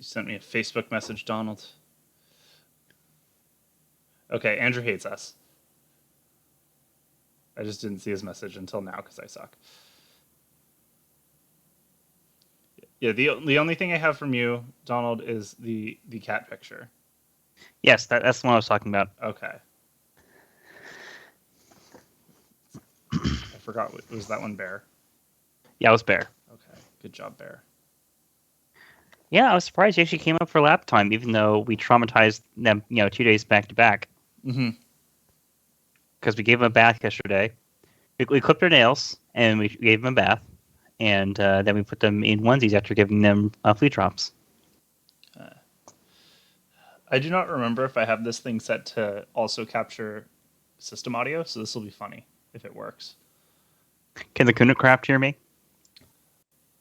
sent me a Facebook message, Donald. Okay, Andrew hates us. I just didn't see his message until now because I suck. Yeah, the only thing I have from you, Donald, is the cat picture. Yes, that's the one I was talking about. Okay. I forgot. Was that one Bear? Yeah, it was Bear. Okay, good job, Bear. Yeah, I was surprised he actually came up for lap time, even though we traumatized them, 2 days back to back. Mm-hmm. Because we gave him a bath yesterday. We clipped their nails, and we gave them a bath. And then we put them in onesies after giving them flea drops. I do not remember if I have this thing set to also capture system audio, so this will be funny if it works. Can the Kunacraft hear me?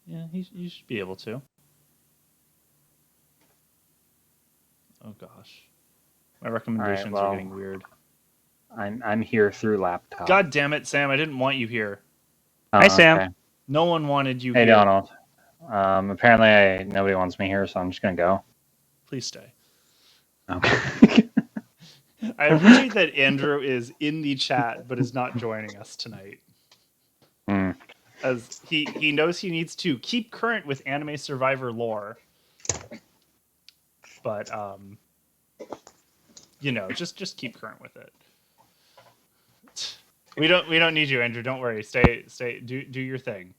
Yeah, you should be able to. Oh gosh, my recommendations are getting weird. I'm here through laptop. God damn it, Sam! I didn't want you here. Hi, Sam. Okay. No one wanted you hey, here. Hey, Donald. Apparently nobody wants me here, so I'm just gonna go. Please stay. Okay. I appreciate that Andrew is in the chat but is not joining us tonight. As he knows he needs to keep current with Anime Survivor lore. But just keep current with it. We don't need you, Andrew. Don't worry. Stay. Do your thing.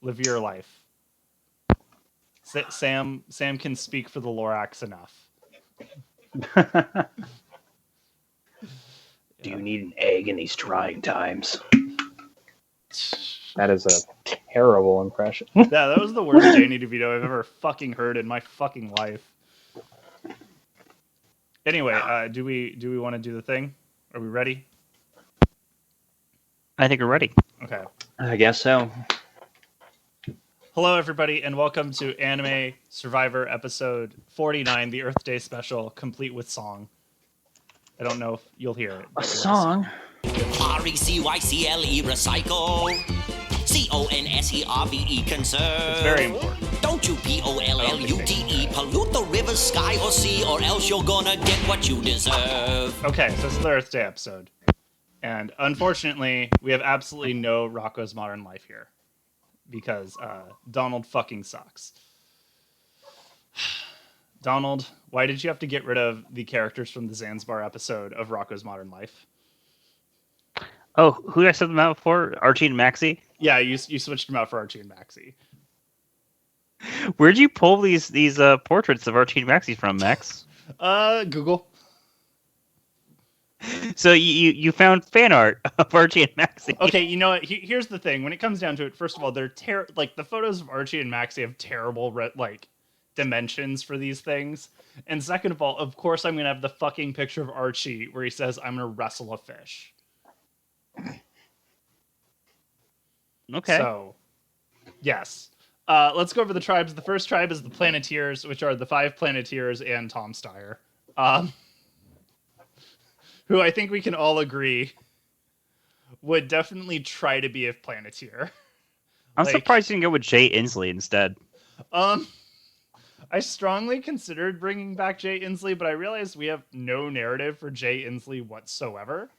Live your life. Sam can speak for the Lorax enough. Do you need an egg in these trying times? That is a terrible impression. Yeah, that was the worst Danny DeVito I've ever fucking heard in my fucking life. Anyway, do we want to do the thing? Are we ready? I think we're ready. Okay. I guess so. Hello, everybody, and welcome to Anime Survivor episode 49, the Earth Day special, complete with song. I don't know if you'll hear it. A song? R-E-C-Y-C-L-E, recycle. C-O-N-S-E-R-V-E, conserve. It's very important. Don't you P-O-L-L-U-T-E, pollute the river, sky, or sea, or else you're gonna get what you deserve. Okay, so this is the Earth Day episode. And unfortunately, we have absolutely no Rocco's Modern Life here. Because Donald fucking sucks. Donald, why did you have to get rid of the characters from the Zanzibar episode of Rocco's Modern Life? Oh, who did I set them out for? Archie and Maxie? Yeah, you switched them out for Archie and Maxie. Where'd you pull these portraits of Archie and Maxie from, Max? Google. So you found fan art of Archie and Maxie. Okay, you know what? Here's the thing. When it comes down to it, first of all, they're the photos of Archie and Maxie have terrible dimensions for these things. And second of all, of course, I'm gonna have the fucking picture of Archie where he says, "I'm gonna wrestle a fish." Okay. So, yes. Let's go over the tribes. The first tribe is the Planeteers, which are the 5 Planeteers and Tom Steyer. Who I think we can all agree would definitely try to be a Planeteer. I'm surprised you didn't go with Jay Inslee instead. I strongly considered bringing back Jay Inslee, but I realized we have no narrative for Jay Inslee whatsoever.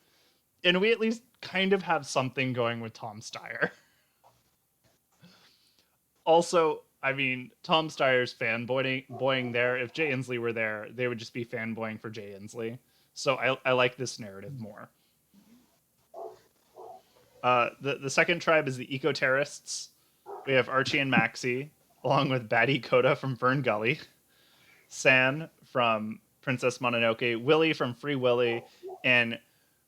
And we at least kind of have something going with Tom Steyer. Also, I mean, Tom Steyer's fanboying there. If Jay Inslee were there, they would just be fanboying for Jay Inslee. So I like this narrative more. The second tribe is the Eco-Terrorists. We have Archie and Maxie, along with Batty Koda from Fern Gully, San from Princess Mononoke, Willie from Free Willy, and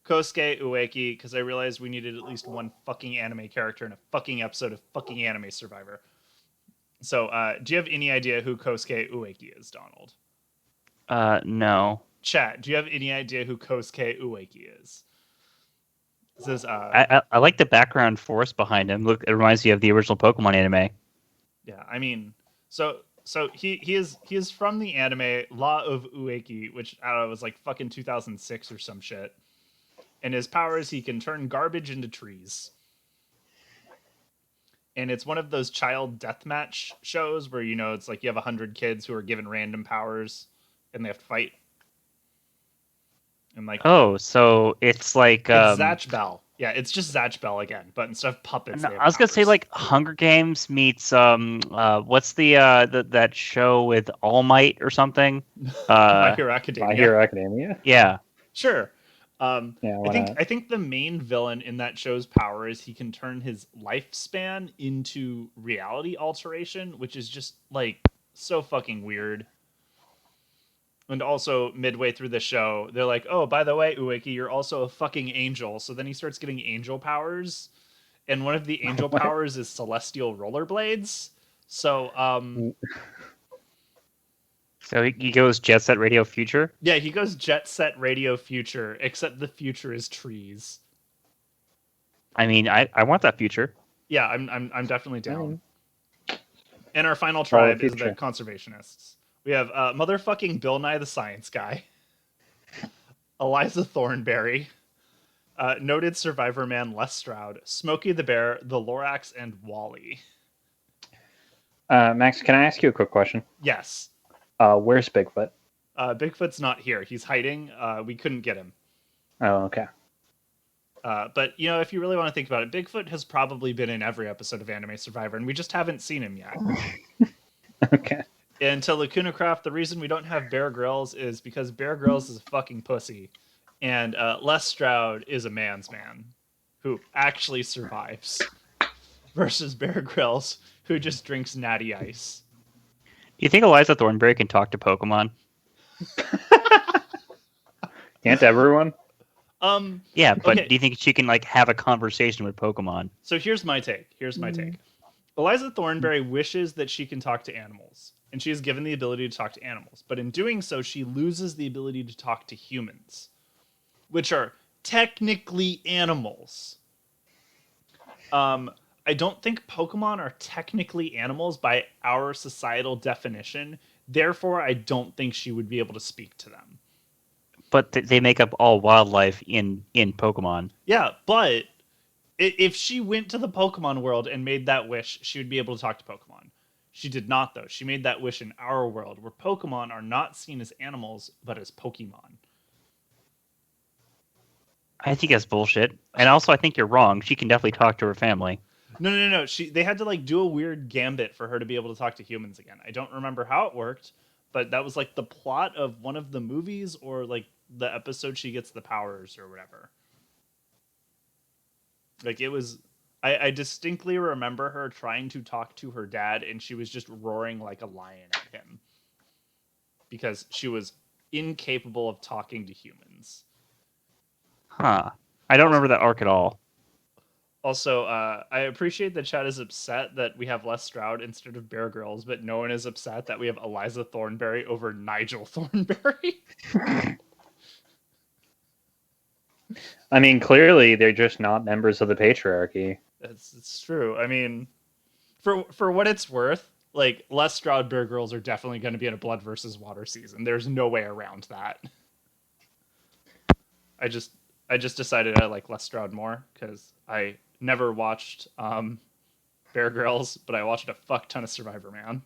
Kosuke Ueki, because I realized we needed at least one fucking anime character in a fucking episode of fucking Anime Survivor. So, do you have any idea who Kosuke Ueki is, Donald? No. Chat, do you have any idea who Kosuke Ueki is? This is, I like the background forest behind him. Look, it reminds you of the original Pokemon anime. Yeah, I mean, so he is from the anime Law of Ueki, which I don't know, was like fucking 2006 or some shit. And his power is he can turn garbage into trees. and it's one of those child deathmatch shows where it's like you have 100 kids who are given random powers and they have to fight. And like, Oh, so it's like it's Zatch Bell. Yeah, it's just Zatch Bell again, but instead of puppets, no, they have I was gonna say powers. like Hunger Games meets what's that show with All Might or something? My Hero Academia. My Hero Academia. Yeah. Sure. Yeah, I why think not? I think the main villain in that show's power is he can turn his lifespan into reality alteration, which is just like so fucking weird. And also midway through the show, they're like, "Oh, by the way, Ueki, you're also a fucking angel." So then he starts getting angel powers, and one of the angel What? powers is celestial rollerblades. So So he goes Jet Set Radio Future. yeah, he goes Jet Set Radio Future, except the future is trees. I mean, I want that future. Yeah, I'm definitely down. mean, And our final Follow the tribe is the future. conservationists. We have motherfucking Bill Nye the Science Guy, Eliza Thornberry, noted survivor man Les Stroud, Smokey the Bear, the Lorax, and Wally. Max, can I ask you a quick question? Yes, Where's Bigfoot? Bigfoot's not here. He's hiding. We couldn't get him. Oh, okay. But if you really want to think about it, Bigfoot has probably been in every episode of Anime Survivor, and we just haven't seen him yet. Okay. And to Lacuna Craft, the reason we don't have Bear Grylls is because Bear Grylls is a fucking pussy, and Les Stroud is a man's man who actually survives, versus Bear Grylls who just drinks natty ice. Do you think Eliza Thornberry can talk to Pokemon? Can't everyone? Yeah, but Okay. do you think she can like have a conversation with Pokemon? So here's my take. Eliza Thornberry wishes that she can talk to animals, and she is given the ability to talk to animals. But in doing so, she loses the ability to talk to humans, which are technically animals. I don't think Pokemon are technically animals by our societal definition. Therefore, I don't think she would be able to speak to them. But they make up all wildlife in Pokemon. Yeah, but if she went to the Pokemon world and made that wish, she would be able to talk to Pokemon. She did not, though. She made that wish in our world, where Pokemon are not seen as animals, but as Pokemon. I think that's bullshit. And also, I think you're wrong. She can definitely talk to her family. No. They had to like do a weird gambit for her to be able to talk to humans again. I don't remember how it worked, but that was like the plot of one of the movies or like the episode she gets the powers or whatever. Like it was, I distinctly remember her trying to talk to her dad, and she was just roaring like a lion at him because she was incapable of talking to humans. Huh. I don't remember that arc at all. Also, I appreciate that chat is upset that we have Les Stroud instead of Bear Grylls, but no one is upset that we have Eliza Thornberry over Nigel Thornberry. I mean, clearly they're just not members of the patriarchy. It's true. I mean, for what it's worth, like Les Stroud, Bear Grylls are definitely going to be in a Blood versus Water season. There's no way around that. I just decided I like Les Stroud more because I never watched Bear Grylls, but I watched a fuck ton of Survivor Man.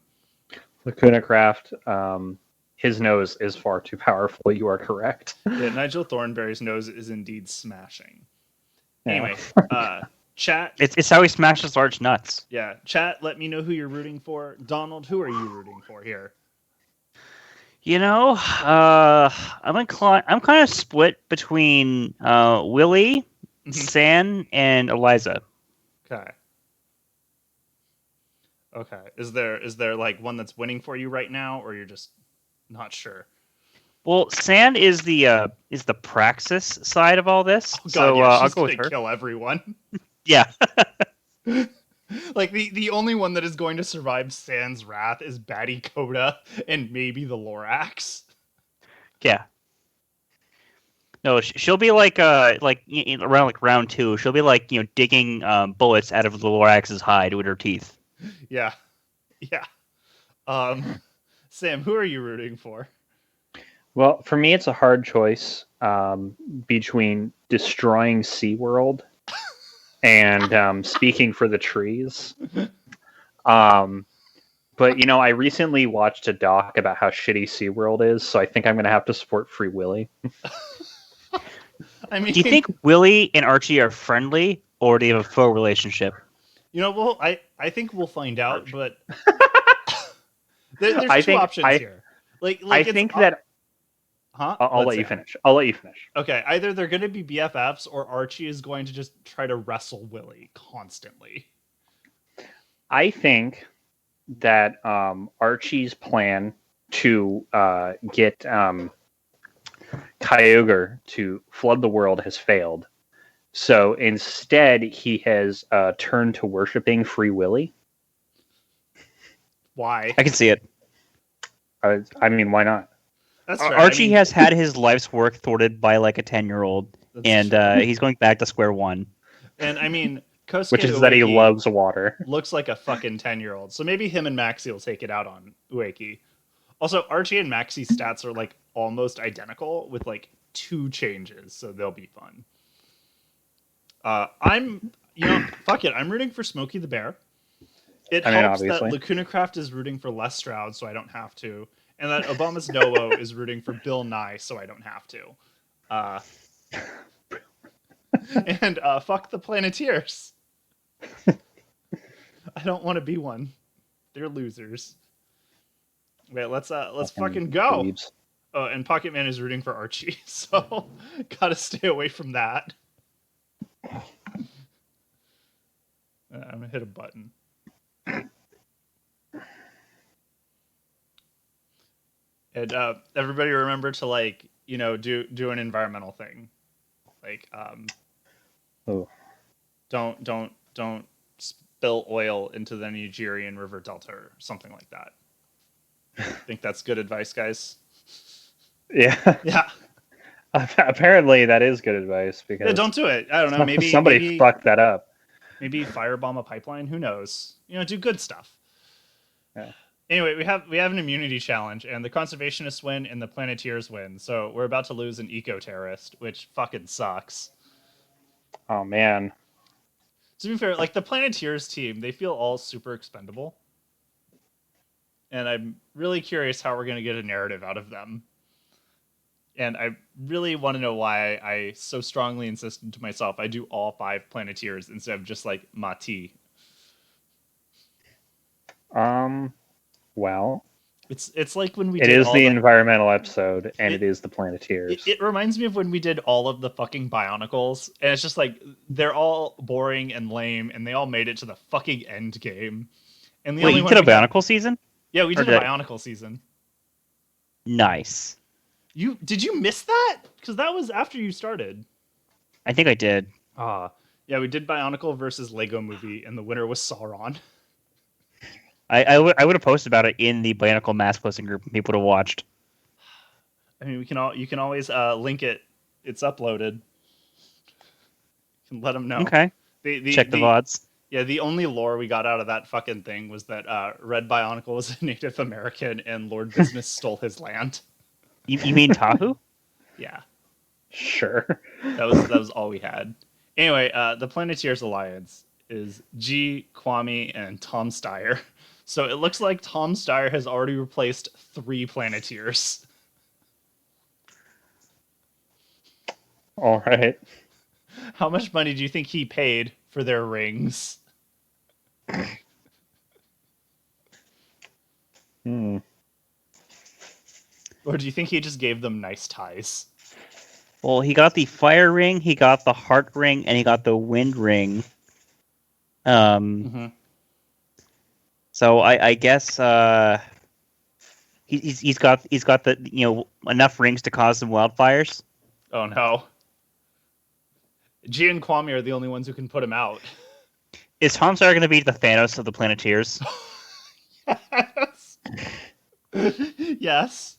Lacuna Craft, his nose is far too powerful. You are correct. Yeah, Nigel Thornberry's nose is indeed smashing. Yeah. Anyway, chat. It's how he smashes large nuts. Yeah, chat. Let me know who you're rooting for. Donald, who are you rooting for here? You know, I'm kind of split between Willie, San, and Eliza. Okay. Is there like one that's winning for you right now, or you're just not sure? Well, San is the praxis side of all this, Oh, God, so yeah, I'll she's go with gonna her. kill everyone. Yeah. Like the only one that is going to survive Sans wrath is Batty Coda and maybe the Lorax. Yeah. No, she'll be like around like round 2. She'll be like digging bullets out of the Lorax's hide with her teeth. Yeah. Sam, who are you rooting for? Well, for me, it's a hard choice between destroying SeaWorld and speaking for the trees. But I recently watched a doc about how shitty SeaWorld is, so I think I'm gonna have to support Free Willy. I mean, Do you think Willie and Archie are friendly, or do they have a faux relationship? well, I think we'll find out, Archie. but there's I two think options here. Like I it's, think that huh? I'll Let's let you say. finish. I'll let you finish. Okay, either they're going to be BFFs or Archie is going to just try to wrestle Willie constantly. I think that Archie's plan to get Kyogre to flood the world has failed. So instead, he has turned to worshiping Free Willy. Why? I can see it. I mean, why not? That's fair. Archie has had his life's work thwarted by like a 10-year-old, That's and true. he's going back to square one. And I mean, Kosuke Which is that he Ueki loves water. looks like a fucking 10-year-old. So maybe him and Maxie will take it out on Ueki. Also, Archie and Maxie's stats are like almost identical with like 2 changes, so they'll be fun. Fuck it. I'm rooting for Smokey the Bear. It helps obviously. that Lacuna Craft is rooting for Les Stroud, so I don't have to, and that Obama's Novo is rooting for Bill Nye, so I don't have to. And fuck the Planeteers. I don't want to be one. They're losers. Wait, let's fucking go. Plebes. Oh, and Pocket Man is rooting for Archie, so gotta stay away from that. I'm gonna hit a button. And everybody remember to do an environmental thing. Oh. Don't spill oil into the Nigerian River Delta or something like that. I think that's good advice, guys. Yeah. Yeah. Apparently, that is good advice because Don't do it. I don't know. Maybe somebody fucked that up. Maybe firebomb a pipeline. Who knows? Do good stuff. Yeah. Anyway, we have an immunity challenge, and the conservationists win, and the Planeteers win. So we're about to lose an eco-terrorist, which fucking sucks. Oh man. To be fair, like the Planeteers team, they feel all super expendable, and I'm really curious how we're gonna get a narrative out of them. And I really want to know why I so strongly insisted to myself I do all 5 Planeteers instead of just like Mati. Well, it's like when we it did is all the environmental episode, and it is the Planeteers. It reminds me of when we did all of the fucking Bionicles, and it's just like they're all boring and lame, and they all made it to the fucking end game. And the Wait, only you one did a we had- Bionicle season? Yeah, we did Or a did- Bionicle season. Nice. Did you miss that? Because that was after you started. I think I did. Yeah, we did Bionicle versus Lego Movie, and the winner was Sauron. I would have posted about it in the Bionicle mass posting group, and people would have watched. I mean, you can always link it. It's uploaded. You can let them know. Okay. Check the VODs. Yeah, the only lore we got out of that fucking thing was that Red Bionicle was a Native American and Lord Business stole his land. You mean Tahu? Yeah, Sure. that was all we had. Anyway, the Planeteers Alliance is G, Kwame, and Tom Steyer. So it looks like Tom Steyer has already replaced 3 Planeteers. All right. How much money do you think he paid for their rings? Or do you think he just gave them nice ties? Well, he got the fire ring, he got the heart ring, and he got the wind ring. So I guess he's got the enough rings to cause some wildfires. Oh no. G and Kwame are the only ones who can put him out. Is Tom Sawyer going to be the Thanos of the Planeteers? Yes. Yes.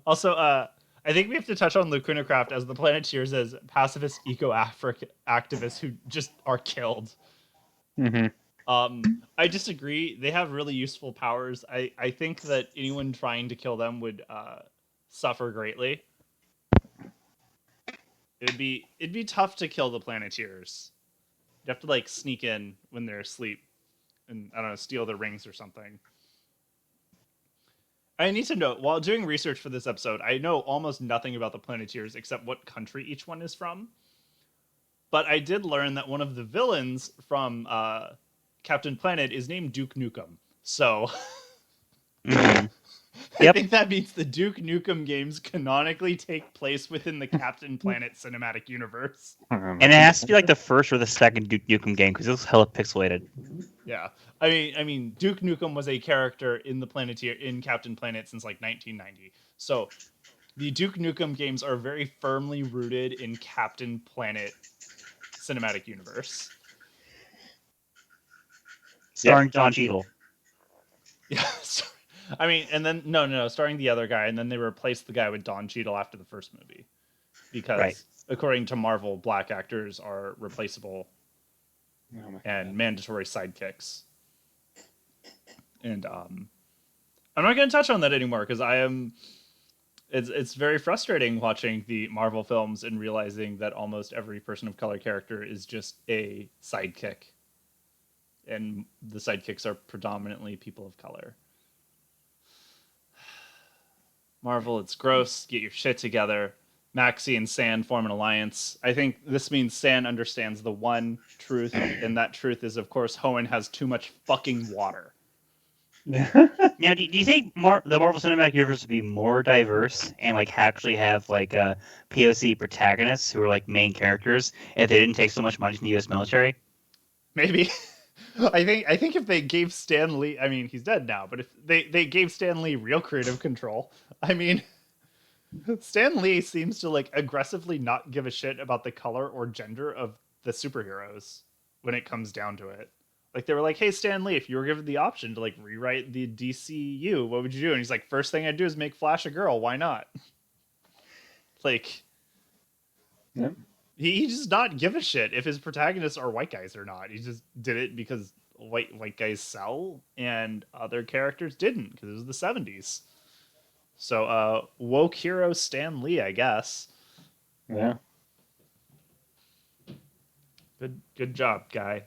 Also, I think we have to touch on Lacuna Craft as the Planeteers as pacifist eco-activists who just are killed. Mm-hmm. I disagree. They have really useful powers. I think that anyone trying to kill them would suffer greatly. It'd be tough to kill the Planeteers. You have to like sneak in when they're asleep, and I don't know, steal their rings or something. I need to know, while doing research for this episode, I know almost nothing about the Planeteers except what country each one is from. But I did learn that one of the villains from Captain Planet is named Duke Nukem. So I Yep. think that means the Duke Nukem games canonically take place within the Captain Planet cinematic universe. And it has to be like the first or the second Duke Nukem game because it was hella pixelated. Yeah, I mean, Duke Nukem was a character in the Planeteer in Captain Planet since like 1990. So the Duke Nukem games are very firmly rooted in Captain Planet cinematic universe. Starring John Cheadle. Yeah, I mean, and then no, starring the other guy, and then they replaced the guy with Don Cheadle after the first movie, because according to Marvel, black actors are replaceable and mandatory sidekicks. And I'm not going to touch on that anymore because I am. It's very frustrating watching the Marvel films and realizing that almost every person of color character is just a sidekick, and the sidekicks are predominantly people of color. Marvel, it's gross. Get your shit together. Maxie and San form an alliance. I think this means San understands the one truth, and that truth is, of course, Hoenn has too much fucking water. Now, do you think the Marvel Cinematic Universe would be more diverse and like actually have like POC protagonists who are like main characters if they didn't take so much money from the U.S. military? Maybe. I think if they gave Stan Lee, I mean, he's dead now, but if they gave Stan Lee real creative control, I mean, Stan Lee seems to like aggressively not give a shit about the color or gender of the superheroes when it comes down to it. Like they were like, "Hey Stan Lee, if you were given the option to like rewrite the DCU, what would you do?" And he's like, "First thing I'd do is make Flash a girl. Why not?" Like, Yep. he does not give a shit if his protagonists are white guys or not. He just did it because white guys sell, and other characters didn't because it was the 70s. So, woke hero Stan Lee, I guess. Yeah. Good job, guy.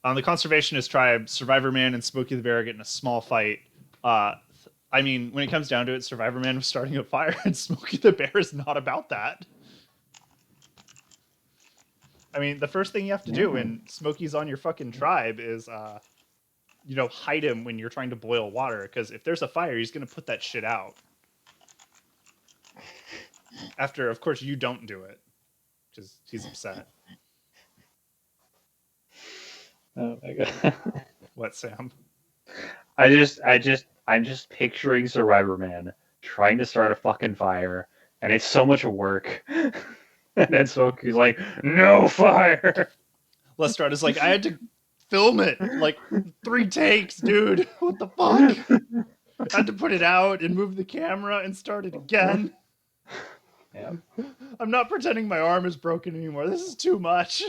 On the conservationist tribe, Survivor Man and Smokey the Bear get in a small fight. I mean, when it comes down to it, Survivor Man was starting a fire, and Smokey the Bear is not about that. I mean, the first thing you have to do when Smokey's on your fucking tribe is, hide him when you're trying to boil water, because if there's a fire, he's going to put that shit out. After, of course, you don't do it, because he's upset. Oh my god. What, Sam? I'm just picturing Survivor Man trying to start a fucking fire, and it's so much work. And then Smokey's like, "No fire." Lestrada's like, "I had to film it like 3 takes, dude. What the fuck?" I had to put it out and move the camera and start it again. Yeah. I'm not pretending my arm is broken anymore. This is too much.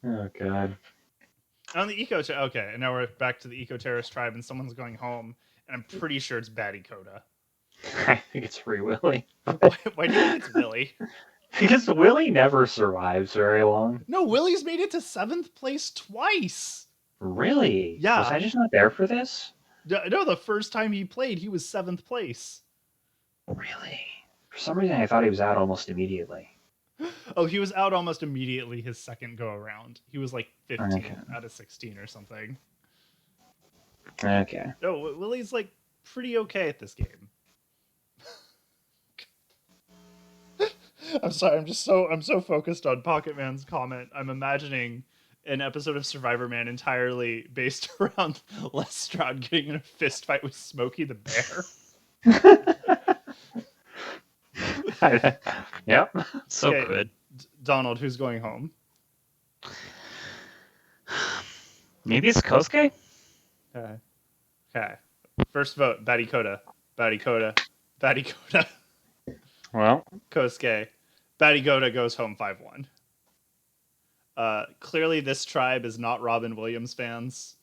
Oh god. On the okay, and now we're back to the eco-terrorist tribe, and someone's going home, and I'm pretty sure it's Batty Coda. I think it's Free Willy. Why do you think it's Willy? Because Willy never survives very long. No, Willy's made it to 7th place twice. Really? Yeah. Was I just not there for this? No, the first time he played, he was 7th place. Really? For some reason, I thought he was out almost immediately. Oh, he was out almost immediately his second go around. He was like 15 Okay. out of 16 or something. Okay. No, Willy's like pretty okay at this game. I'm sorry, I'm so focused on Pocket Man's comment. I'm imagining an episode of Survivor Man entirely based around Lestrade getting in a fist fight with Smokey the Bear. Yep. So Okay. good. Donald, who's going home? Maybe it's Kosuke? Okay. First vote, Batty Coda. Batty Coda. Batty Coda. Well, Kosuke. Batty Coda goes home 5-1. Clearly this tribe is not Robin Williams fans,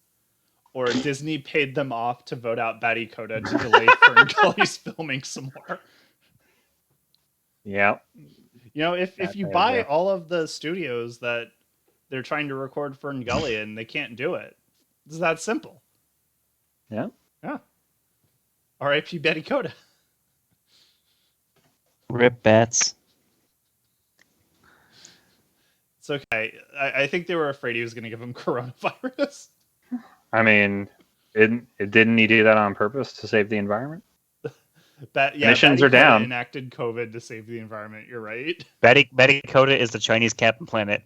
or Disney paid them off to vote out Batty Coda to delay Fern Gully's filming some more. Yeah. You know, if That you they buy do. all of the studios that they're trying to record Fern Gully and they can't do it, it's that simple. Yeah. Yeah. R.I.P. Betty Coda. Rip bats. It's okay. I think they were afraid he was going to give him coronavirus. I mean, didn't he do that on purpose to save the environment? Emissions Betty are Coda down. enacted COVID to save the environment. You're right. Betty Coda is the Chinese Captain Planet.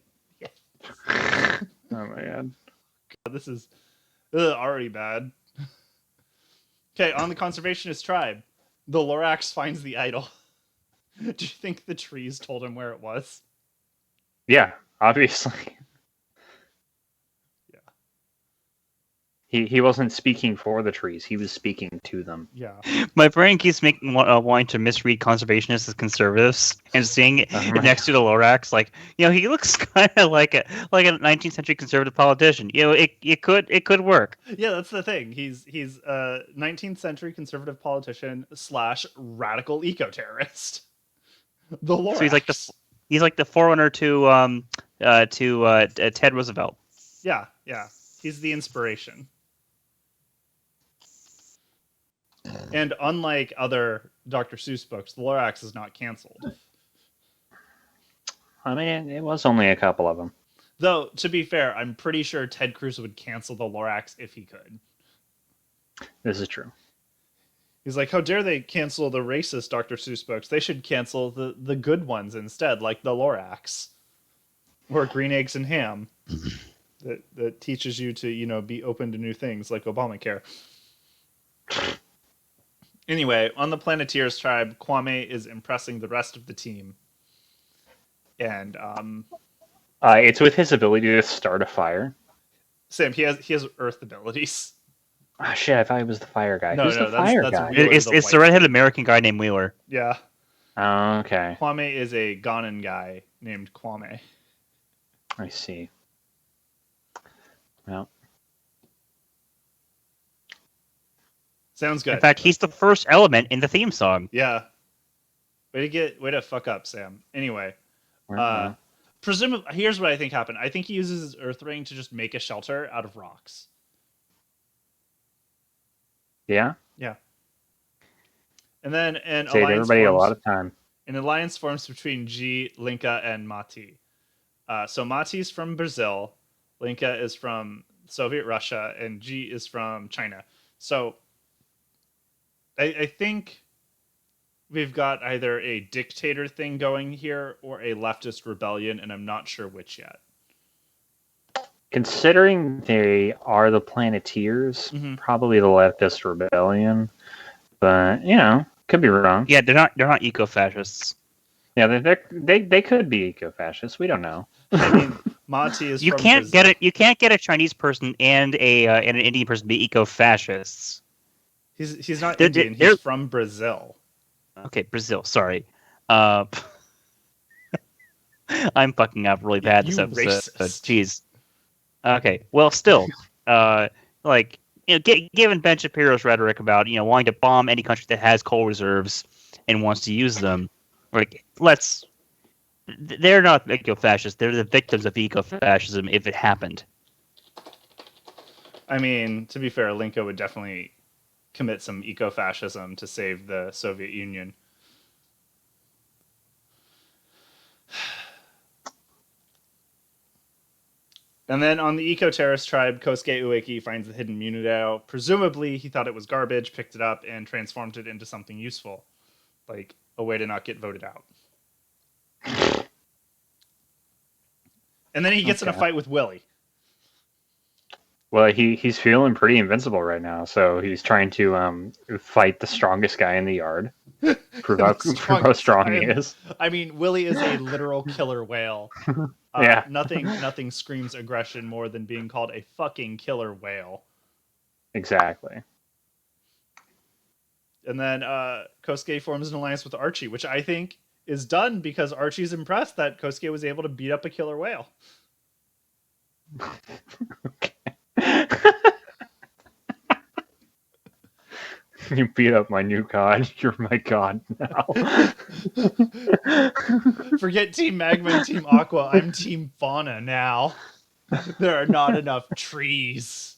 Oh my god. God, this is already bad. Okay, on the conservationist tribe, the Lorax finds the idol. Do you think the trees told him where it was? Yeah, obviously. Yeah. He wasn't speaking for the trees. He was speaking to them. Yeah. My brain keeps making wanting to misread conservationists as conservatives and seeing it Oh my next to the Lorax, like he looks kind of like a 19th century conservative politician. It could work. Yeah, that's the thing. He's a 19th century conservative politician / radical eco-terrorist. The Lorax. So he's like the forerunner to Ted Roosevelt. Yeah. He's the inspiration. And unlike other Dr. Seuss books, the Lorax is not canceled. I mean, it was only a couple of them. Though, to be fair, I'm pretty sure Ted Cruz would cancel the Lorax if he could. This is true. He's like, how dare they cancel the racist Dr. Seuss books? They should cancel the good ones instead, like the Lorax. Or Green Eggs and Ham. that teaches you to, be open to new things, like Obamacare. Anyway, on the Planeteers tribe, Kwame is impressing the rest of the team. And It's with his ability to start a fire. Sam, he has Earth abilities. Ah, shit! I thought he was the fire guy. No, Who's no, the fire that's guy? Wheeler It's the the white redheaded dude. American guy named Wheeler. Yeah. Oh, okay. Kwame is a Ghanan guy named Kwame. I see. Well, Sounds good. In fact, he's the first element in the theme song. Yeah. Way to fuck up, Sam. Anyway, well, presumably, here's what I think happened. I think he uses his Earth ring to just make a shelter out of rocks. yeah. Yeah. And then an Saved alliance everybody forms, a lot of time. an alliance forms between G, Linka, and Mati. So Mati's from Brazil, Linka is from Soviet Russia, and G is from China. So I think we've got either a dictator thing going here or a leftist rebellion, and I'm not sure which yet. Considering they are the Planeteers, probably the leftist rebellion, but could be wrong. Yeah, they're not eco-fascists. Yeah, they could be eco-fascists. We don't know. I mean, Mati is You from can't Brazil. get it. You can't get a Chinese person and an Indian person to be eco-fascists. He's not They're- Indian. they're- He's from Brazil. Okay, Brazil. Sorry. I'm fucking up really bad this You episode. racist. Jeez. Okay. Well, still, given Ben Shapiro's rhetoric about wanting to bomb any country that has coal reserves and wants to use them, they're not eco-fascists. They're the victims of eco-fascism if it happened. I mean, to be fair, Linka would definitely commit some eco-fascism to save the Soviet Union. And then on the eco-terrorist tribe, Kosuke Ueki finds the hidden Munidao. Presumably, he thought it was garbage, picked it up, and transformed it into something useful. Like a way to not get voted out. And then he gets in a fight with Willie. Well, he's feeling pretty invincible right now, so he's trying to fight the strongest guy in the yard. Prove how strong he is. I mean, Willie is a literal killer whale. Yeah. Nothing screams aggression more than being called a fucking killer whale. Exactly. And then Kosuke forms an alliance with Archie, which I think is done because Archie's impressed that Kosuke was able to beat up a killer whale. You beat up my new god. You're my god now. Forget Team Magma and Team Aqua. I'm Team Fauna now. There are not enough trees.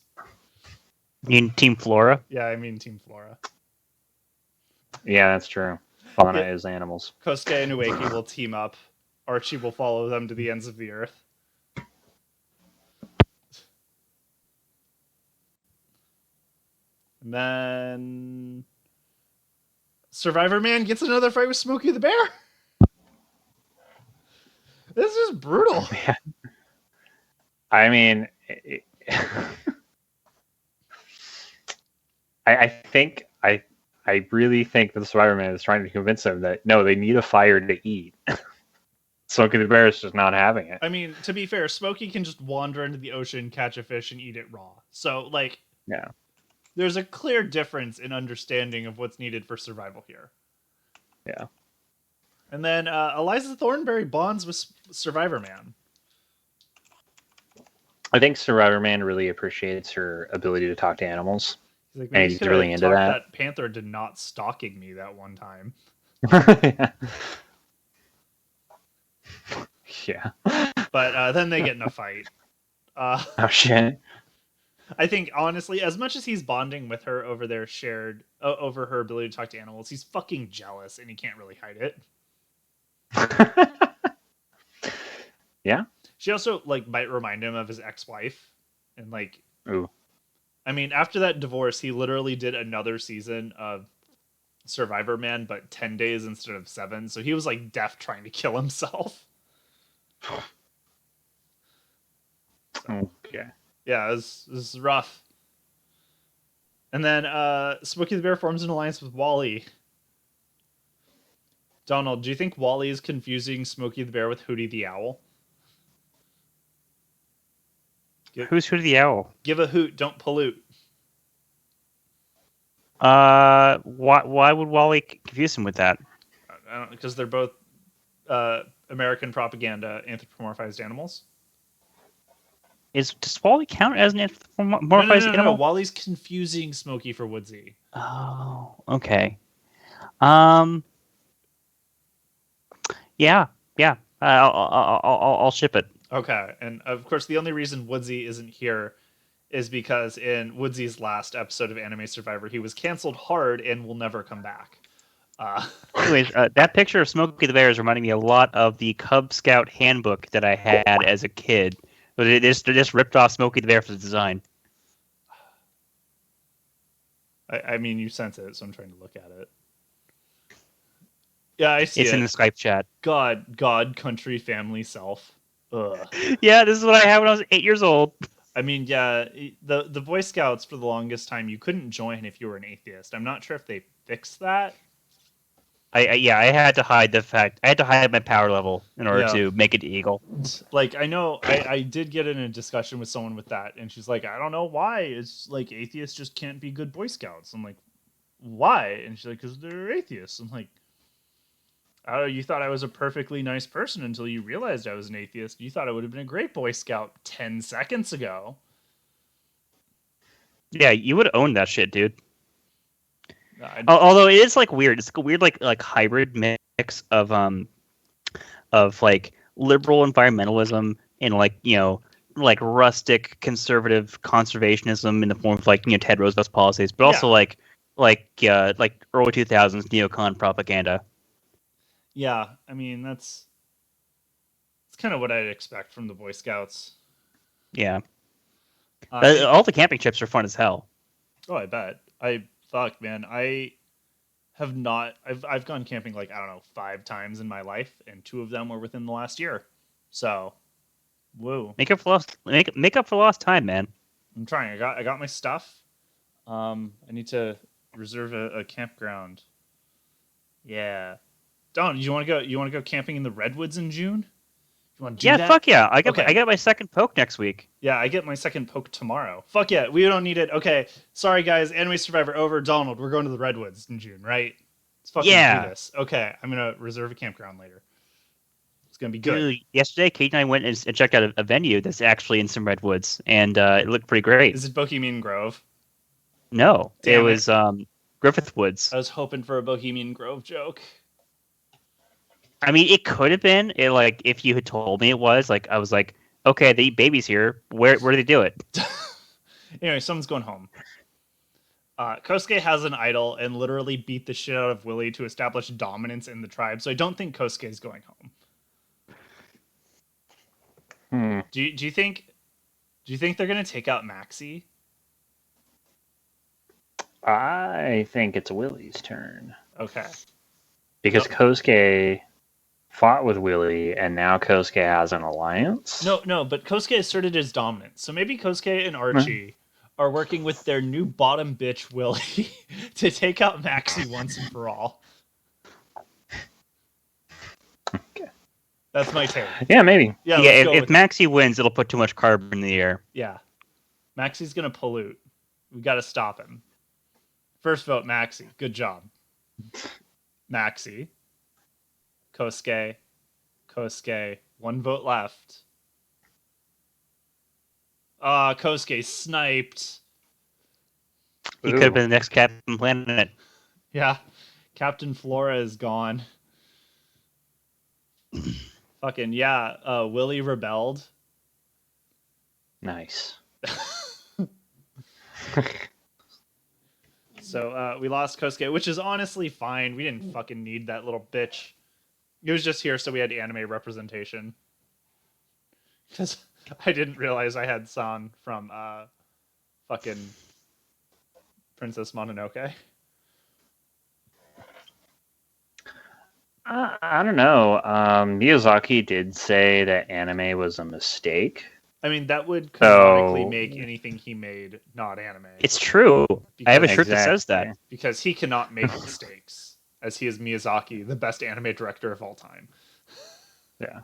You mean Team Flora? Yeah, I mean Team Flora. Yeah, that's true. Fauna Yeah. is animals. Kosuke and Ueki will team up. Archie will follow them to the ends of the earth. And then Survivor Man gets another fight with Smokey the Bear. This is brutal. I mean, I really think that the Survivor Man is trying to convince them that no, they need a fire to eat. Smokey the Bear is just not having it. I mean, to be fair, Smokey can just wander into the ocean, catch a fish, and eat it raw. So, like, Yeah. there's a clear difference in understanding of what's needed for survival here. Yeah. And then Eliza Thornberry bonds with Survivor Man. I think Survivor Man really appreciates her ability to talk to animals. He's like, And maybe he's you could really have into talked that. panther to not stalking me that one time. Yeah. But then they get in a fight. Oh shit. I think honestly, as much as he's bonding with her over their shared over her ability to talk to animals, he's fucking jealous, and he can't really hide it. Yeah. She also like might remind him of his ex-wife, and like, Ooh. I mean, after that divorce, he literally did another season of Survivor Man, but 10 days instead of 7. So he was like deaf trying to kill himself. Okay. Yeah, this is rough. And then Smokey the Bear forms an alliance with Wally. Donald, do you think Wally is confusing Smokey the Bear with Hootie the Owl? Who's Hootie the Owl? Give a hoot, don't pollute. Why would Wally confuse him with that? I don't, because they're both American propaganda anthropomorphized animals. Does Wally count as an anthropomorphized No. animal? Wally's confusing Smokey for Woodsy. Oh, okay. Yeah. I'll ship it. Okay, and of course, the only reason Woodsy isn't here is because in Woodsy's last episode of Anime Survivor, he was canceled hard and will never come back. Anyways, that picture of Smokey the Bear is reminding me a lot of the Cub Scout handbook that I had as a kid. But they just ripped off Smokey the Bear for the design. I mean, you sent it, so I'm trying to look at it. Yeah, I see It's it. in the Skype chat. God, country, family, self. Ugh. Yeah, this is what I had when I was 8 years old. I mean, yeah, the Boy Scouts for the longest time, you couldn't join if you were an atheist. I'm not sure if they fixed that. I had to hide the fact. I had to hide my power level in order Yeah. to make it illegal. Like, I know I did get in a discussion with someone with that, and she's like, I don't know why. It's like atheists just can't be good Boy Scouts. I'm like, why? And she's like, because they're atheists. I'm like, oh, you thought I was a perfectly nice person until you realized I was an atheist. You thought I would have been a great Boy Scout 10 seconds ago. Yeah, you would own that shit, dude. I- Although it is like weird. It's a weird like hybrid mix of like liberal environmentalism and like like rustic conservative conservationism in the form of like Ted Roosevelt's policies, but also like early 2000s neocon propaganda. Yeah, I mean that's kind of what I'd expect from the Boy Scouts. Yeah, all the camping trips are fun as hell. Oh, I bet. Fuck, man. I have not. I've gone camping like I don't know 5 times in my life, and 2 of them were within the last year. So, woo. Make up for lost time, man. I'm trying. I got my stuff. I need to reserve a campground. Yeah. Don, you want to go? You want to go camping in the redwoods in June? You want to do that? Fuck yeah! I got Okay. my second poke next week. Yeah, I get my second poke tomorrow. Fuck yeah, we don't need it. Okay, sorry guys, Anime Survivor over. Donald, we're going to the redwoods in June, right? Let's fucking do this. Okay, I'm gonna reserve a campground later. It's gonna be good. Dude, yesterday, Kate and I went and checked out a venue that's actually in some redwoods, and it looked pretty great. Is it Bohemian Grove? No, Damn it was Griffith Woods. I was hoping for a Bohemian Grove joke. I mean, it could have been if you had told me it was I was like, okay, they eat babies here. Where do they do it? Anyway, someone's going home. Kosuke has an idol and literally beat the shit out of Willie to establish dominance in the tribe. So I don't think Kosuke is going home. Do you think they're gonna take out Maxie? I think it's Willie's turn. Okay. Because Kosuke fought with Willie, and now Kosuke has an alliance? No, but Kosuke asserted his dominance. So maybe Kosuke and Archie are working with their new bottom bitch, Willie, to take out Maxie once and for all. Okay. That's my take. Yeah, maybe. Yeah, if Maxie wins, it'll put too much carbon in the air. Yeah. Maxie's going to pollute. We got to stop him. First vote, Maxie. Good job. Maxie. Kosuke. 1 vote left. Kosuke sniped. He could have been the next Captain Planet. Yeah. Captain Flora is gone. Fucking, yeah. Willie rebelled. Nice. So we lost Kosuke, which is honestly fine. We didn't fucking need that little bitch. He was just here so we had anime representation. Because I didn't realize I had San from fucking Princess Mononoke. I don't know. Miyazaki did say that anime was a mistake. I mean, that would canonically make anything he made not anime. It's true. I have a shirt that says Exactly. that. Because he cannot make mistakes, as he is Miyazaki, the best anime director of all time. Yeah.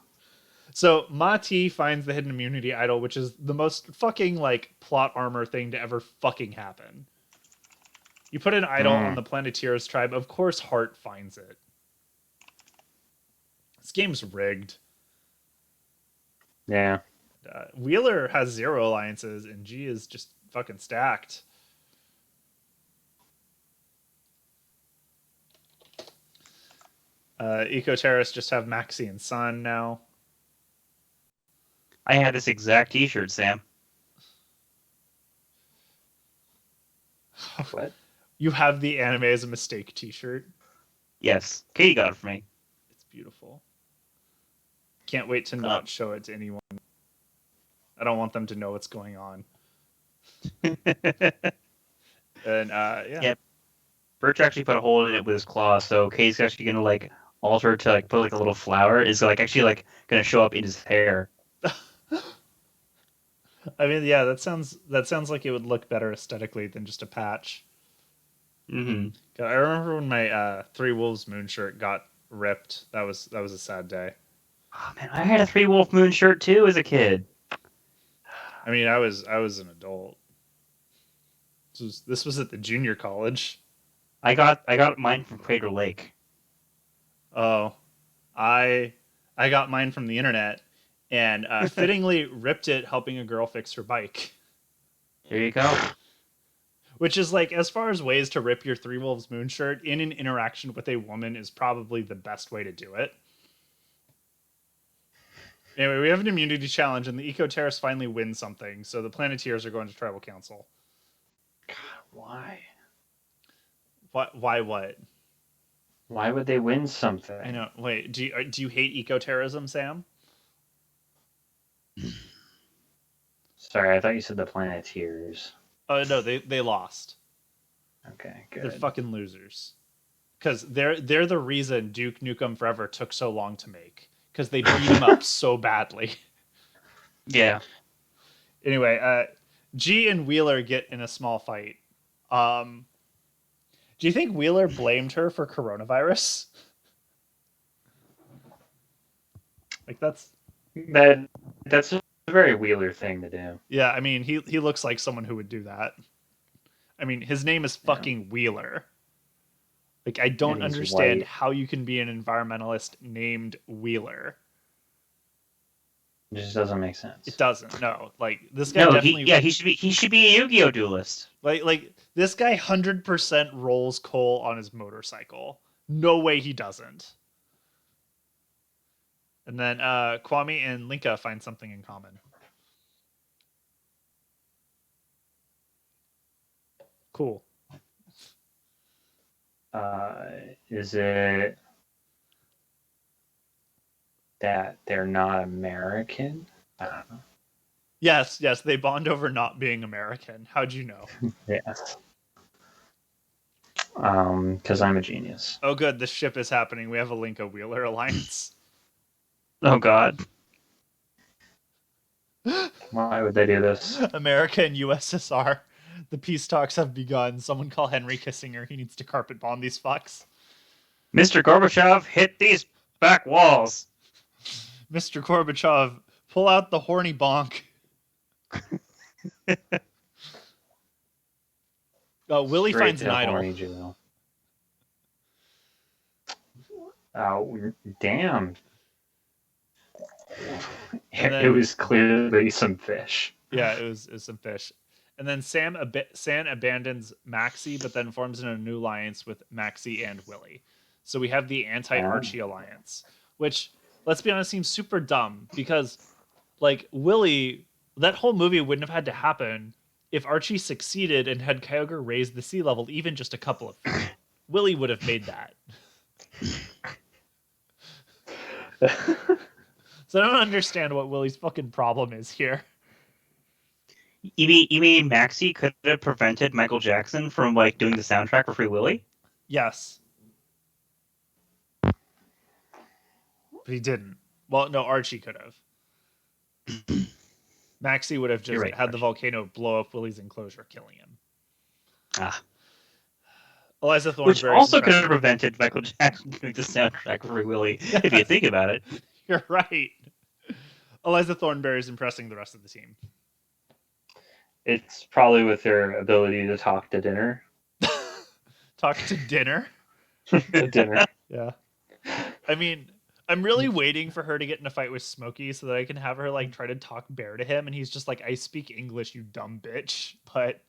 So Mati finds the hidden immunity idol, which is the most fucking plot armor thing to ever fucking happen. You put an idol on the Planeteers tribe, of course Hart finds it. This game's rigged. Yeah. Wheeler has 0 alliances, and G is just fucking stacked. Eco Terrorists just have Maxie and Sun now. I had this exact T-shirt, Sam. What? You have the anime as a mistake t-shirt. Yes, Katie got it for me. It's beautiful. Can't wait to not show it to anyone. I don't want them to know what's going on. And yeah. Yep. Birch actually put a hole in it with his claw, so Katie's actually gonna alter to put a little flower. Is actually gonna show up in his hair. I mean, yeah, that sounds like it would look better aesthetically than just a patch. Mm-hmm. I remember when my Three Wolves Moon shirt got ripped. That was a sad day. Oh man, I had a Three Wolf Moon shirt too as a kid. I mean, I was an adult. This was at the junior college. I got mine from Crater Lake. Oh, I got mine from the internet, and fittingly ripped it helping a girl fix her bike. There you go. Which is as far as ways to rip your Three Wolves Moon shirt in an interaction with a woman is probably the best way to do it. Anyway, we have an immunity challenge, and the Eco Terrorists finally win something, so the Planeteers are going to Tribal Council. God, why? Why what? Why would they win something? I know. Wait, do you hate eco-terrorism, Sam? Sorry, I thought you said the Planeteers. Oh no, they lost. Okay, good. They're fucking losers. Because they're the reason Duke Nukem Forever took so long to make. Because they beat him up so badly. Yeah. Anyway, G and Wheeler get in a small fight. Do you think Wheeler blamed her for coronavirus? That's a very Wheeler thing to do. Yeah, I mean, he looks like someone who would do that. I mean, his name is fucking Wheeler. I don't And he's understand white. how you can be an environmentalist named Wheeler. It just doesn't make It sense. doesn't. No, like this guy No, definitely. he should be a Yu-Gi-Oh duelist. Like this guy 100% rolls coal on his motorcycle. No way he doesn't. And then Kwame and Linka find something in common. Cool. Is it that they're not American? I don't know. Yes, they bond over not being American. How'd you know? Yes. Because I'm a genius. Oh, good. The ship is happening. We have a Linka Wheeler alliance. Oh God. Why would they do this? America and USSR. The peace talks have begun. Someone call Henry Kissinger. He needs to carpet bomb these fucks. Mr. Gorbachev, hit these back walls. Mr. Gorbachev, pull out the horny bonk. Willie Straight finds an to idol. horny jail. Oh, damn. And then- It was clearly some fish. Yeah, it was some fish. And then San abandons Maxie, but then forms in a new alliance with Maxie and Willie. So we have the anti-Archie alliance, which, let's be honest, seems super dumb because, like, Willie, that whole movie wouldn't have had to happen if Archie succeeded and had Kyogre raise the sea level even just a couple of feet. Willie would have made that. So I don't understand what Willie's fucking problem is here. You mean Maxie could have prevented Michael Jackson from like doing the soundtrack for Free Willy? Yes. But he didn't. Well, no, Archie could have. Maxie would have just You're right, had the Archie. volcano blow up Willie's enclosure, killing him. Ah. Eliza Which Thornberry's also could have impressive. prevented Michael Jackson doing the soundtrack for Free Willy, if you think about it. You're right. Eliza Thornberry's impressing the rest of the team. It's probably with their ability to talk to dinner. Talk to dinner. Dinner. Yeah. I mean, I'm really waiting for her to get in a fight with Smokey so that I can have her like try to talk bear to him, and he's just like, "I speak English, you dumb bitch." But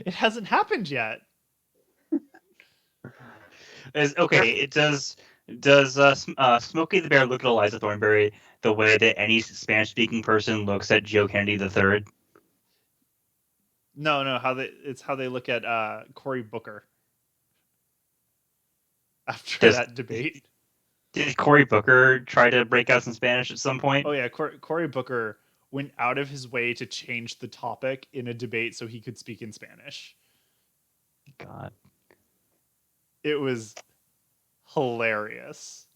it hasn't happened yet. Okay, does Smokey the Bear look at Eliza Thornberry the way that any Spanish-speaking person looks at Joe Kennedy III? No, it's how they look at Cory Booker after Does- that debate. Did Cory Booker try to break out some Spanish at some point? Oh yeah, Cory Booker went out of his way to change the topic in a debate so he could speak in Spanish. God. It was hilarious.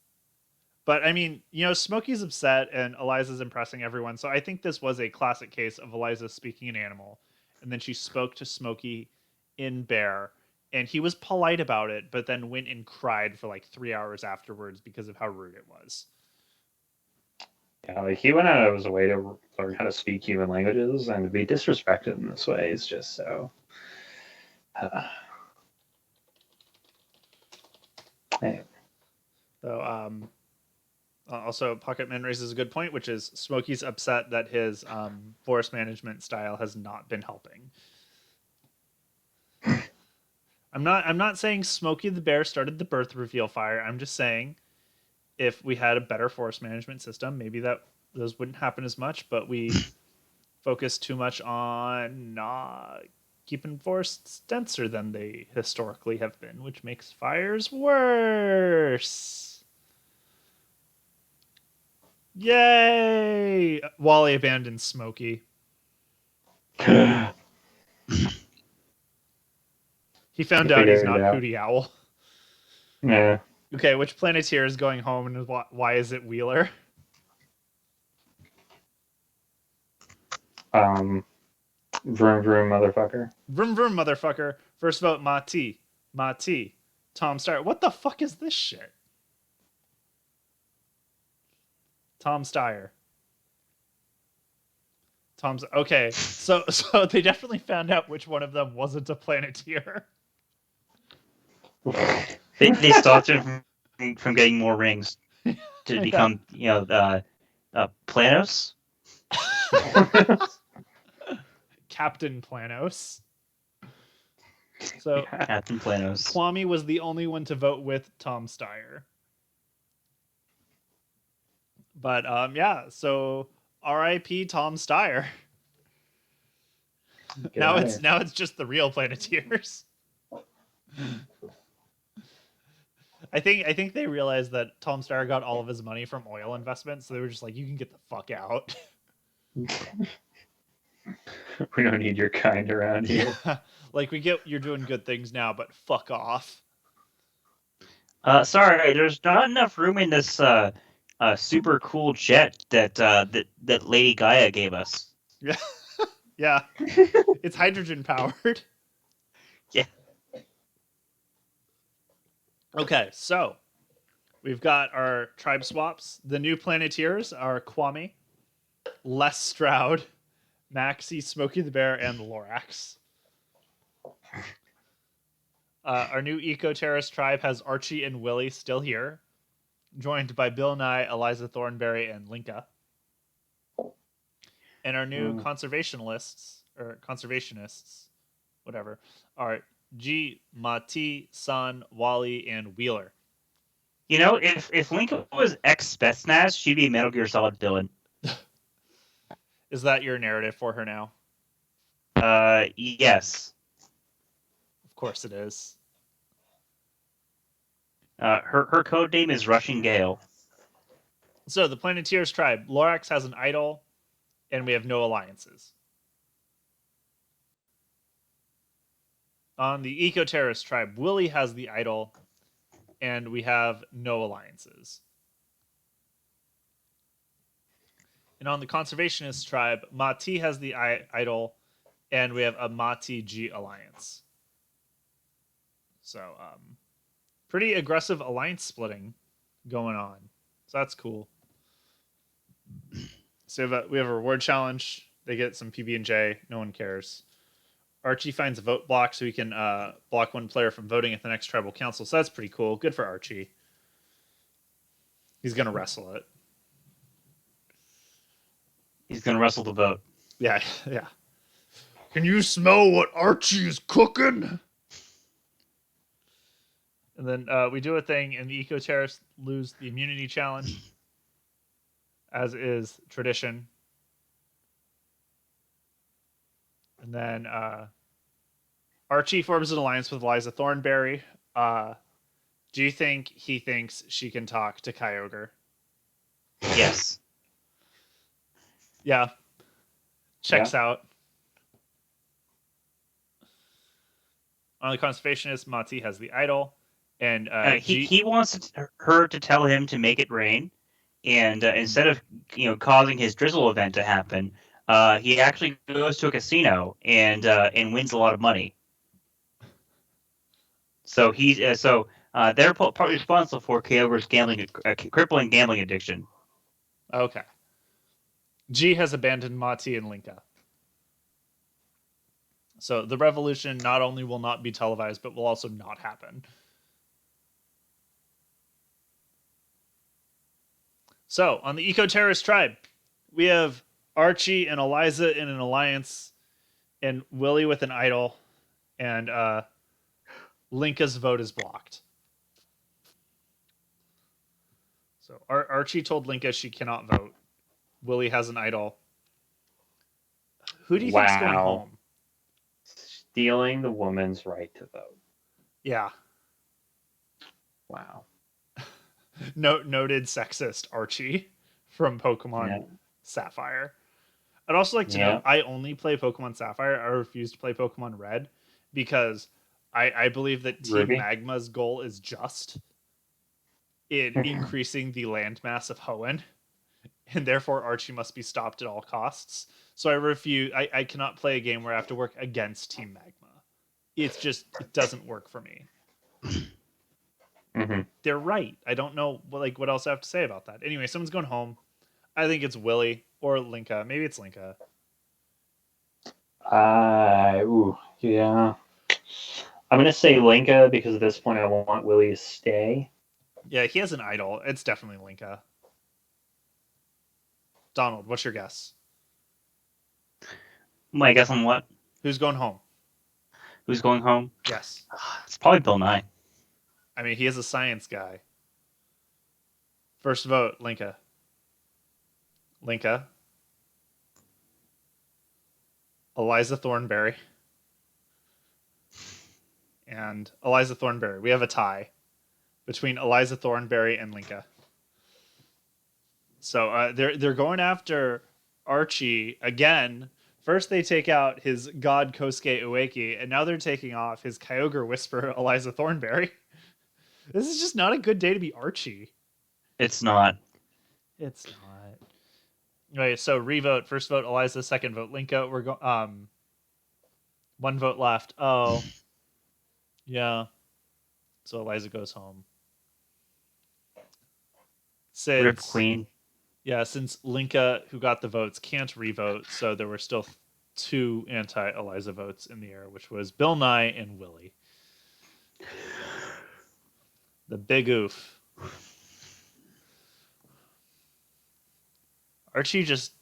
But I mean, you know, Smokey's upset and Eliza's impressing everyone. So I think this was a classic case of Eliza speaking in animal. And then she spoke to Smokey in bear. And he was polite about it, but then went and cried for like 3 hours afterwards because of how rude it was. Yeah, like he went out of his way to learn how to speak human languages, and to be disrespected in this way is just so. Anyway. So, also, Pocketman raises a good point, which is Smokey's upset that his forest management style has not been helping. I'm not saying Smokey the Bear started the birth reveal fire. I'm just saying if we had a better forest management system, maybe those wouldn't happen as much, but we focus too much on not keeping forests denser than they historically have been, which makes fires worse. Yay! Wally abandons Smokey. He found out he's Figured not it out. Hootie Owl. Yeah. Okay, which Planeteer is going home and why is it Wheeler? Vroom vroom motherfucker. Vroom vroom, motherfucker. First vote, Mati. Tom Steyer. What the fuck is this shit? Tom Steyer. Okay, so they definitely found out which one of them wasn't a Planeteer. They stopped him from getting more rings to become, Planos. Captain Planos. So Captain Planos. Kwame was the only one to vote with Tom Steyer. But yeah, so R.I.P. Tom Steyer. Get out of here. Now it's just the real Planeteers. I think they realized that Tom Steyer got all of his money from oil investments, so they were just like, "You can get the fuck out." We don't need your kind around here. Like, we get you're doing good things now, but fuck off. Sorry, there's not enough room in this super cool jet that Lady Gaia gave us. Yeah, yeah. It's hydrogen powered. Yeah. Okay, so we've got our tribe swaps. The new Planeteers are Kwame, Les Stroud, Maxie, Smokey the Bear, and the Lorax. Our new eco-terrorist tribe has Archie and Willie still here, joined by Bill Nye, Eliza Thornberry, and Linka. And our new conservationists, whatever, are G, Mati, Sun, Wally, and Wheeler. You know, if Lincoln was ex-Spetsnaz, she'd be a Metal Gear Solid villain. Is that your narrative for her now? Yes. Of course it is. Her code name is Rushing Gale. So the Planeteers tribe, Lorax has an idol, and we have no alliances. On the eco-terrorist tribe, Willie has the idol, and we have no alliances. And on the conservationist tribe, Mati has the idol, and we have a Mati-G alliance. So, pretty aggressive alliance splitting going on. So that's cool. So we have a reward challenge. They get some PB&J. No one cares. Archie finds a vote block so he can block one player from voting at the next tribal council. So that's pretty cool. Good for Archie. He's going to wrestle it. He's gonna wrestle the vote. Yeah, yeah. Can you smell what Archie is cooking? And then we do a thing, and the eco-terrorists lose the immunity challenge, as is tradition. And then Archie forms an alliance with Eliza Thornberry. Do you think he thinks she can talk to Kyogre? Yes. Yeah. Checks out. On the conservationist, Mati has the idol. And he wants her to tell him to make it rain, and instead of causing his drizzle event to happen, he actually goes to a casino and wins a lot of money. So he's they're partly responsible for Kyogre's crippling gambling addiction. Okay. G has abandoned Mati and Linka. So the revolution not only will not be televised, but will also not happen. So on the eco-terrorist tribe, we have Archie and Eliza in an alliance, and Willie with an idol, and Linka's vote is blocked. So Archie told Linka she cannot vote. Willie has an idol. Who do you think's going home? Stealing the woman's right to vote. Yeah. Wow. Noted sexist Archie from Pokemon Sapphire. I'd also like to know, I only play Pokemon Sapphire. I refuse to play Pokemon Red because I believe that Team Magma's goal is just in increasing the landmass of Hoenn, and therefore Archie must be stopped at all costs. So I refuse. I cannot play a game where I have to work against Team Magma. It doesn't work for me. Mm-hmm. They're right. I don't know what else I have to say about that. Anyway, someone's going home. I think it's Willie or Linka. Maybe it's Linka. Yeah. I'm gonna say Linka because at this point I want Willie to stay. Yeah, he has an idol. It's definitely Linka. Donald, what's your guess? My guess on what? Who's going home? Who's going home? Yes. It's probably Bill Nye. I mean, he is a science guy. First vote, Linka. Linka. Eliza Thornberry. And Eliza Thornberry. We have a tie between Eliza Thornberry and Linka. So they're going after Archie again. First, they take out his god Kosuke Ueki, and now they're taking off his Kyogre Whisperer Eliza Thornberry. This is just not a good day to be Archie. It's not. It's not. Anyway, so revote. First vote Eliza. Second vote Linka. We're one vote left. Oh, yeah. So Eliza goes home. Rip Since Queen. Yeah, since Linka, who got the votes, can't revote, so there were still 2 anti-Eliza votes in the air, which was Bill Nye and Willie. The big oof. Archie just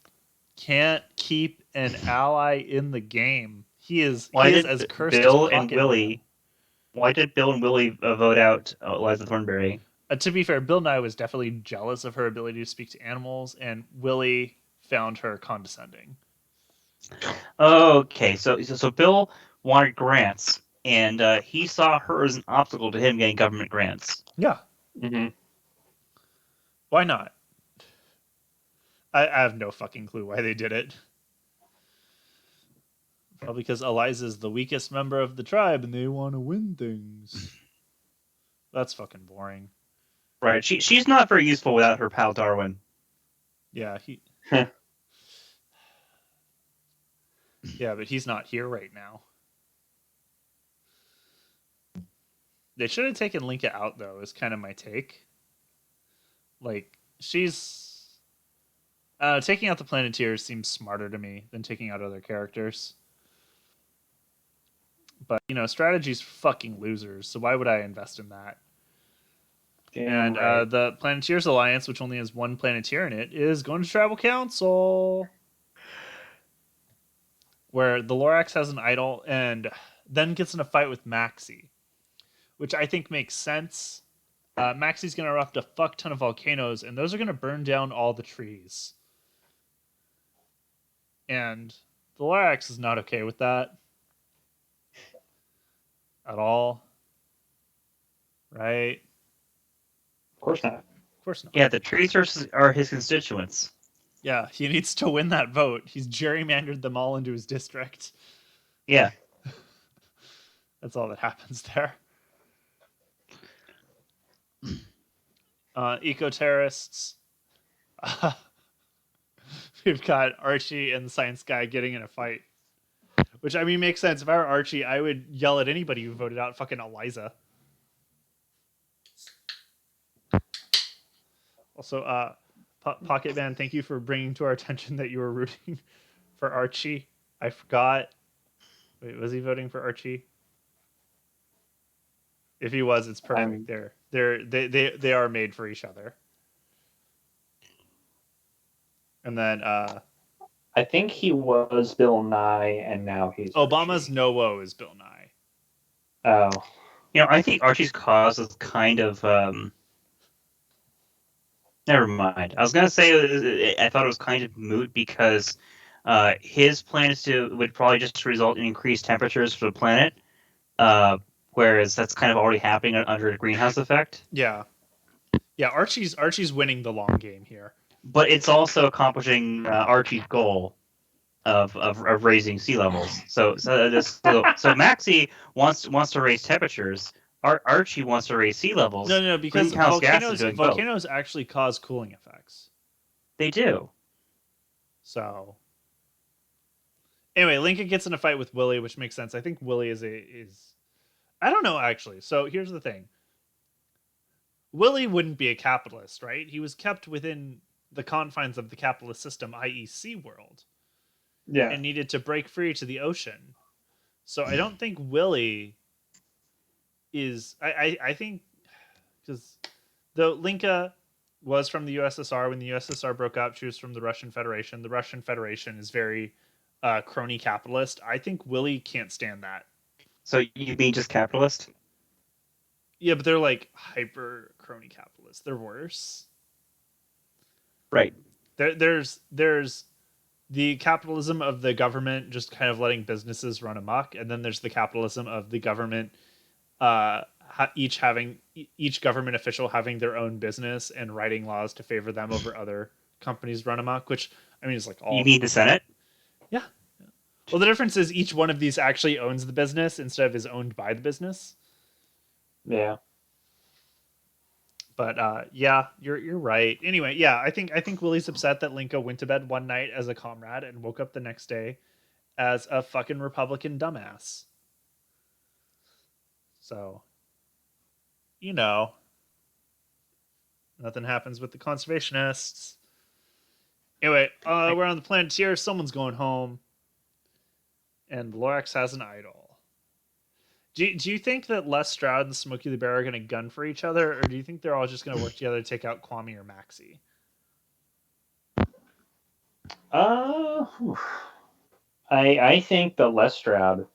can't keep an ally in the game. He is as cursed Bill as and Pocket Willie? Man. Why did Bill and Willie vote out Eliza Thornberry? To be fair, Bill Nye was definitely jealous of her ability to speak to animals, and Willie found her condescending. Okay, so Bill wanted grants, and he saw her as an obstacle to him getting government grants. Yeah. Mm-hmm. Why not? I have no fucking clue why they did it. Probably because Eliza's the weakest member of the tribe and they want to win things. That's fucking boring. Right, she's not very useful without her pal Darwin. Yeah, Yeah, but he's not here right now. They should have taken Linka out, though, is kind of my take. Like, she's... taking out the Planeteers seems smarter to me than taking out other characters. But, strategy's fucking losers, so why would I invest in that? Damn And right. the Planeteers Alliance, which only has 1 Planeteer in it, is going to Tribal Council, where the Lorax has an idol and then gets in a fight with Maxie, which I think makes sense. Maxie's going to erupt a fuck ton of volcanoes, and those are going to burn down all the trees. And the Lorax is not okay with that at all. Right? Of course not. Of course not. Yeah, the trees are his constituents. Yeah, he needs to win that vote. He's gerrymandered them all into his district. Yeah. That's all that happens there. Eco-terrorists. We've got Archie and the science guy getting in a fight. Which, I mean, makes sense. If I were Archie, I would yell at anybody who voted out fucking Eliza. Also, Pocket Man, thank you for bringing to our attention that you were rooting for Archie. I forgot. Wait, was he voting for Archie? If he was, it's perfect. They are made for each other. And then I think he was Bill Nye, and now he's Obama's Archie. no-wo is Bill Nye. Oh, I think Archie's cause is kind of never mind. I was gonna say I thought it was kind of moot because his plans would probably just result in increased temperatures for the planet, whereas that's kind of already happening under the greenhouse effect. Yeah. Yeah, Archie's winning the long game here. But it's also accomplishing Archie's goal of raising sea levels. So Maxie wants to raise temperatures. Archie wants to raise sea levels. No, because Greenhouse gases are doing both. volcanoes actually cause cooling effects. They do. So anyway, Lincoln gets in a fight with Willie, which makes sense. I think Willie is I don't know actually. So here's the thing. Willie wouldn't be a capitalist, right? He was kept within the confines of the capitalist system, i.e. SeaWorld. yeah. And needed to break free to the ocean. So I don't think Willie is... I think... Because though Linka was from the USSR. When the USSR broke up, she was from the Russian Federation. The Russian Federation is very crony capitalist. I think Willie can't stand that. So you mean just capitalist? Yeah, but they're like hyper crony capitalists. They're worse. Right. There's the capitalism of the government just kind of letting businesses run amok, and then there's the capitalism of the government each government official having their own business and writing laws to favor them over other companies run amok, which I mean is like all. You mean the Senate? Yeah. Well, the difference is each one of these actually owns the business instead of is owned by the business. Yeah. But yeah, you're right. Anyway, yeah, I think Willie's upset that Linka went to bed one night as a comrade and woke up the next day as a fucking Republican dumbass. So, you know, nothing happens with the conservationists. Anyway, we're on the Planeteer. Someone's going home, and Lorax has an idol. Do you think that Les Stroud and Smokey the Bear are going to gun for each other, or do you think they're all just going to work together to take out Kwame or Maxie? I think that Lestrade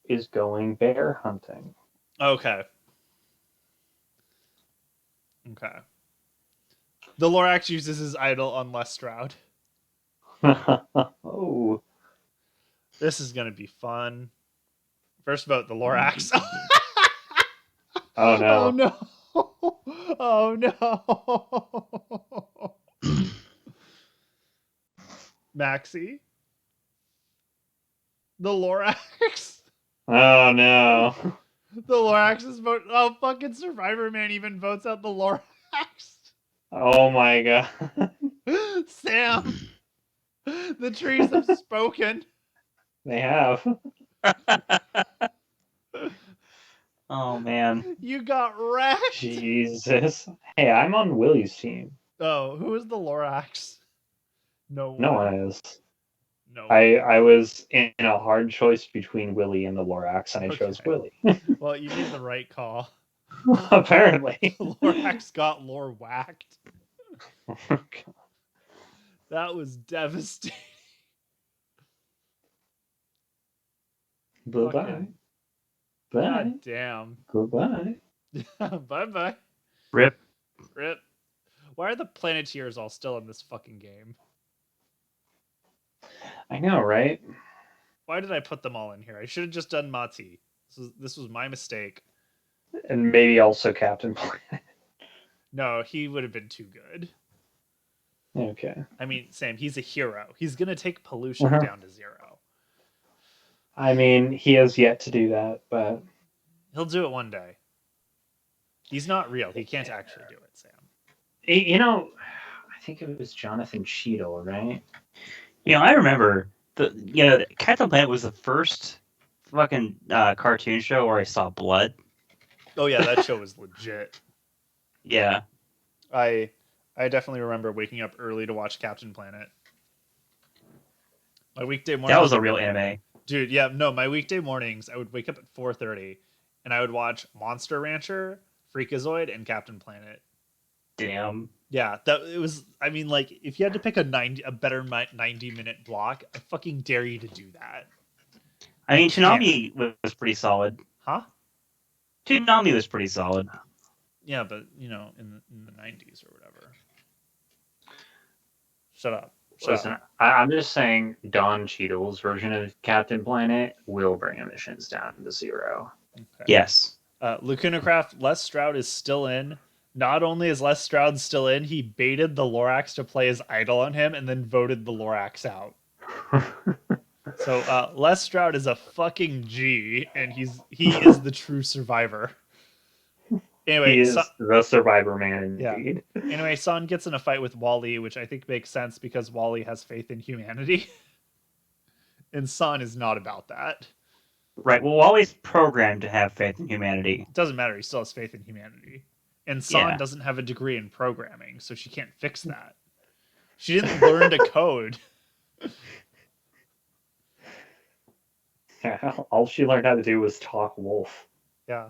is going bear hunting. Okay. The Lorax uses his idol on Les Stroud. Oh. This is going to be fun. First vote, the Lorax. Oh no. Oh no. Oh no. Maxie. The Lorax. Oh no. The Lorax's vote. Oh, fucking Survivor Man even votes out the Lorax. Oh my god. Sam. The trees have spoken. They have. Oh man. You got wrecked. Jesus. Hey, I'm on Willie's team. Oh, who is the Lorax? No No one. one is. No. I was in a hard choice between Willie and the Lorax, and I chose Okay. Willie. Well, you made the right call. Apparently. The Lorax got lore whacked. That was devastating. Bye-bye. Okay. Bye. God damn. Goodbye. Bye-bye. Rip. Rip. Why are the Planeteers all still in this fucking game? I know, right? Why did I put them all in here? I should have just done Mati. This was my mistake. And maybe also Captain Planet. No, he would have been too good. Okay. I mean, Sam, he's a hero. He's going to take pollution Uh-huh. down to zero. I mean, he has yet to do that, but He'll do it one day. He's not real. He can't actually do it, Sam. you know, I think it was Jonathan Cheadle, right? You know, I remember Captain Planet was the first fucking cartoon show where I saw blood. Oh yeah, that show was legit. Yeah. I definitely remember waking up early to watch Captain Planet. My weekday morning. That was a real anime. Dude, yeah, no, my weekday mornings, I would wake up at 4:30 and I would watch Monster Rancher, Freakazoid, and Captain Planet. Damn. Yeah, it was. I mean, like, if you had to pick a better 90-minute block, I fucking dare you to do that. I mean, Toonami was pretty solid. Huh? Toonami was pretty solid. Yeah, but in the 90s or whatever. Shut up. Listen, I'm just saying Don Cheadle's version of Captain Planet will bring emissions down to zero. Okay. Yes. Lacuna Craft, Les Stroud is still in. Not only is Les Stroud still in, he baited the Lorax to play his idol on him and then voted the Lorax out. So Les Stroud is a fucking G, and he is the true survivor. Anyway, he is the survivor man indeed. Yeah. Anyway, Son gets in a fight with Wally, which I think makes sense because Wally has faith in humanity. And Son is not about that. Right. Well, Wally's programmed to have faith in humanity. It doesn't matter. He still has faith in humanity. And Son doesn't have a degree in programming, so she can't fix that. She didn't learn to code. Yeah, all she learned how to do was talk wolf. Yeah.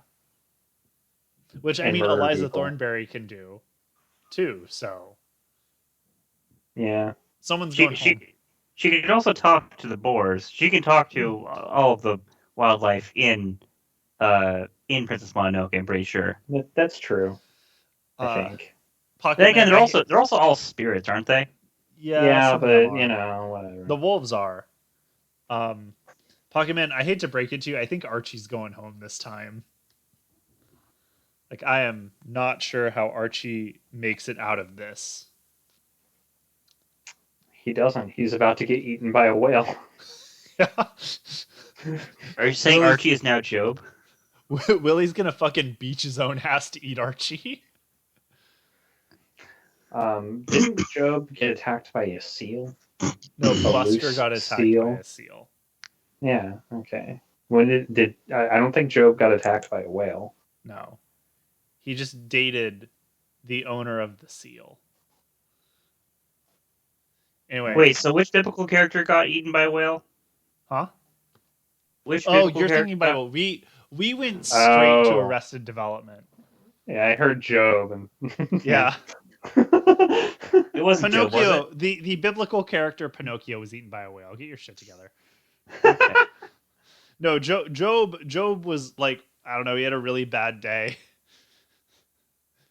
Which, I And mean, murder Eliza people. Thornberry can do. too. So Yeah. someone's going home. She can also talk to the boars. She can talk to all of the wildlife in Princess Mononoke. I'm pretty sure. That's true. I Uh, think. Pocket Then again, Man, they're also all spirits, aren't they? yeah, some but of them are. you know, whatever. The wolves are. Pocket Man, I hate to break it to you, I think Archie's going home this time. Like, I am not sure how Archie makes it out of this. He doesn't. He's about to get eaten by a whale. Are you saying Willie's- Archie is now Job? Willie's gonna fucking beach his own ass to eat Archie. Didn't Job get attacked by a seal? No, A Buster loose got attacked by seal? a seal. Yeah. Okay. When did I don't think Job got attacked by a whale. No. He just dated the owner of the seal. Anyway. Wait, so which biblical character got eaten by a whale? Huh? Which Oh, biblical you're character thinking got- Bible. We went straight to Oh. Arrested Development. Yeah, I heard Job and Yeah. It wasn't Job, was Pinocchio, it? the biblical character Pinocchio was eaten by a whale. Get your shit together. Okay. No, Job was like, I don't know, he had a really bad day.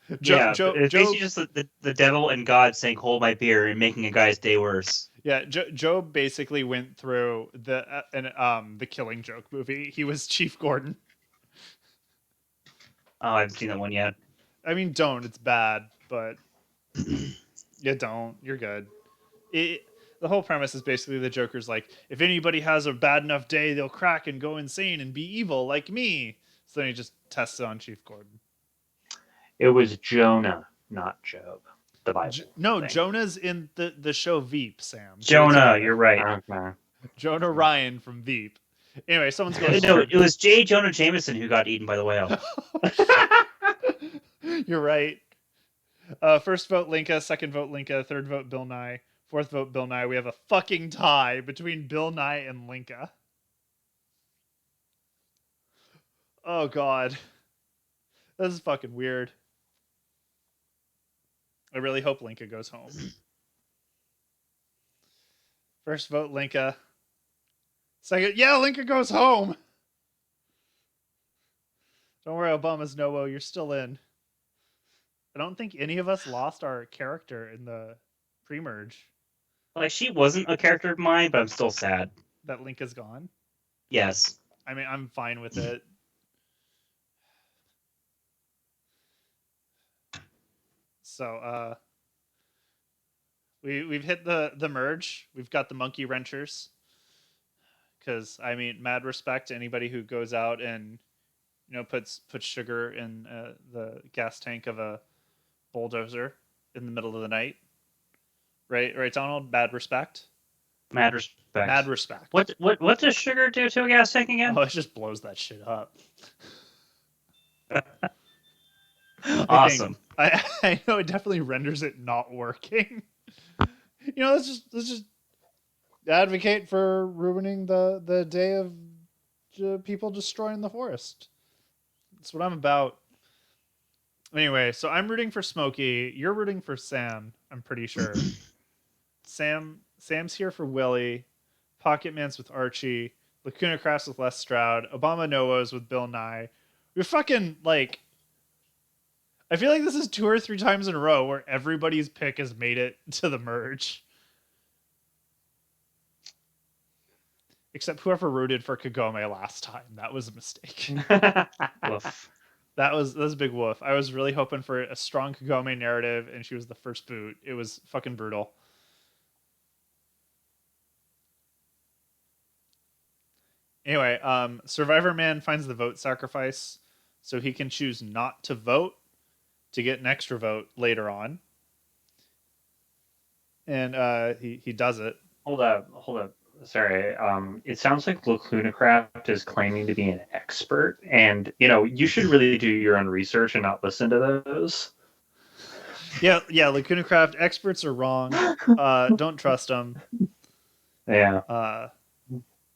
It's basically just the devil and God saying "Hold my beer" and making a guy's day worse. Yeah, Job basically went through the Killing Joke movie. He was Chief Gordon. Oh, I haven't seen that one yet. I mean, don't. It's bad, but you don't. You're good. The whole premise is basically the Joker's like, if anybody has a bad enough day, they'll crack and go insane and be evil like me. So then he just tests it on Chief Gordon. it was Jonah, not Job. The Bible. thing. Jonah's in the show Veep, Sam. Jonah, you're right. Okay. Jonah Ryan from Veep. Anyway, someone's going. No, it was J. Jonah Jameson who got eaten by the whale. You're right. First vote Linka, second vote Linka, third vote Bill Nye, fourth vote Bill Nye. We have a fucking tie between Bill Nye and Linka. Oh god. This is fucking weird. I really hope Linka goes home. First vote Linka. Second, yeah, Linka goes home. Don't worry, Obama's no-wo, you're still in. I don't think any of us lost our character in the pre-merge. Like, she wasn't a character of mine, but I'm still sad. That Linka's gone. Yes. I mean, I'm fine with it. So, we've hit the merge. We've got the monkey wrenchers. Because I mean, mad respect to anybody who goes out and puts sugar in the gas tank of a bulldozer in the middle of the night. Right, Donald. Mad respect. Mad respect. Mad respect. What does sugar do to a gas tank again? Oh, it just blows that shit up. Awesome. I know it definitely renders it not working. Let's just advocate for ruining the day of people destroying the forest. That's what I'm about. Anyway, so I'm rooting for Smokey. You're rooting for Sam, I'm pretty sure. Sam's here for Willie. Pocket Man's with Archie. Lacuna Crafts with Les Stroud. Obama Noah's with Bill Nye. We're fucking like... I feel like this is 2 or 3 times in a row where everybody's pick has made it to the merge. Except whoever rooted for Kagome last time. That was a mistake. Woof. That was a big woof. I was really hoping for a strong Kagome narrative, and she was the first boot. It was fucking brutal. Anyway, Survivor Man finds the vote sacrifice, so he can choose not to vote to get an extra vote later on. And he does it. Hold up. Sorry. It sounds like Lacunacraft is claiming to be an expert, and you should really do your own research and not listen to those. Yeah, Lacunacraft, experts are wrong. Don't trust them. Yeah.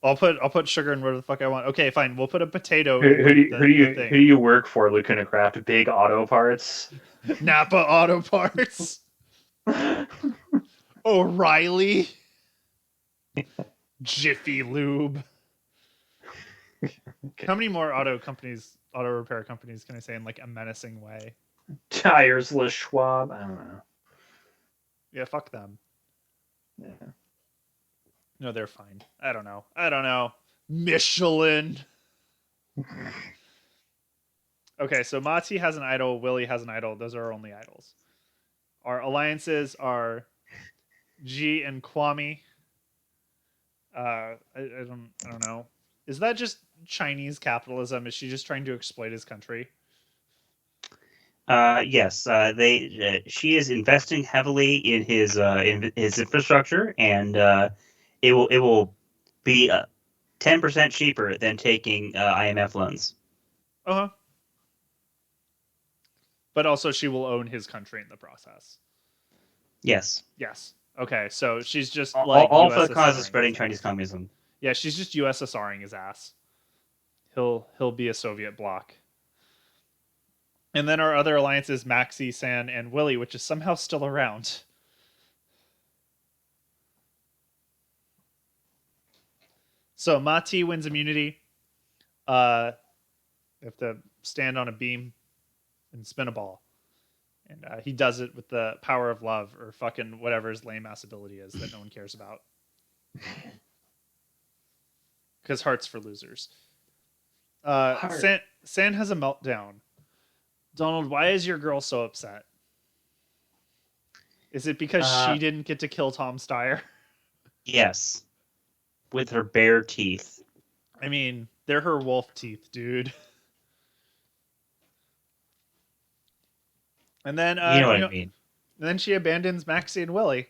I'll put sugar in where the fuck I want. Okay, fine. We'll put a potato. Who in do you work for, Lacunacraft? Big Auto Parts. Napa Auto Parts. O'Reilly. Jiffy Lube. How many more auto repair companies can I say in like a menacing way? Tiresless Schwab. I don't know. Yeah, fuck them. Yeah. No, they're fine. I don't know. Michelin. Okay, so Mati has an idol. Willie has an idol. Those are our only idols. Our alliances are G and Kwame. I don't know. Is that just Chinese capitalism? Is she just trying to exploit his country? Yes. She is investing heavily in his infrastructure, and it will be 10% cheaper than taking IMF loans. Uh-huh. But also she will own his country in the process. Yes. Yes. Okay, so she's just All, like all for the cause USSRing of spreading his Chinese ass. communism. Yeah, she's just USSRing his ass. He'll be a Soviet bloc. And then our other alliances, Maxi, San, and Willie, which is somehow still around. So Mati wins immunity. You have to stand on a beam and spin a ball. And he does it with the power of love, or fucking whatever his lame ass ability is that no one cares about. Because heart's for losers. Heart. San has a meltdown. Donald, why is your girl so upset? Is it because she didn't get to kill Tom Steyer? Yes. With her bare teeth. I mean, they're her wolf teeth, dude. And then You know what I mean. And then she abandons Maxie and Willie.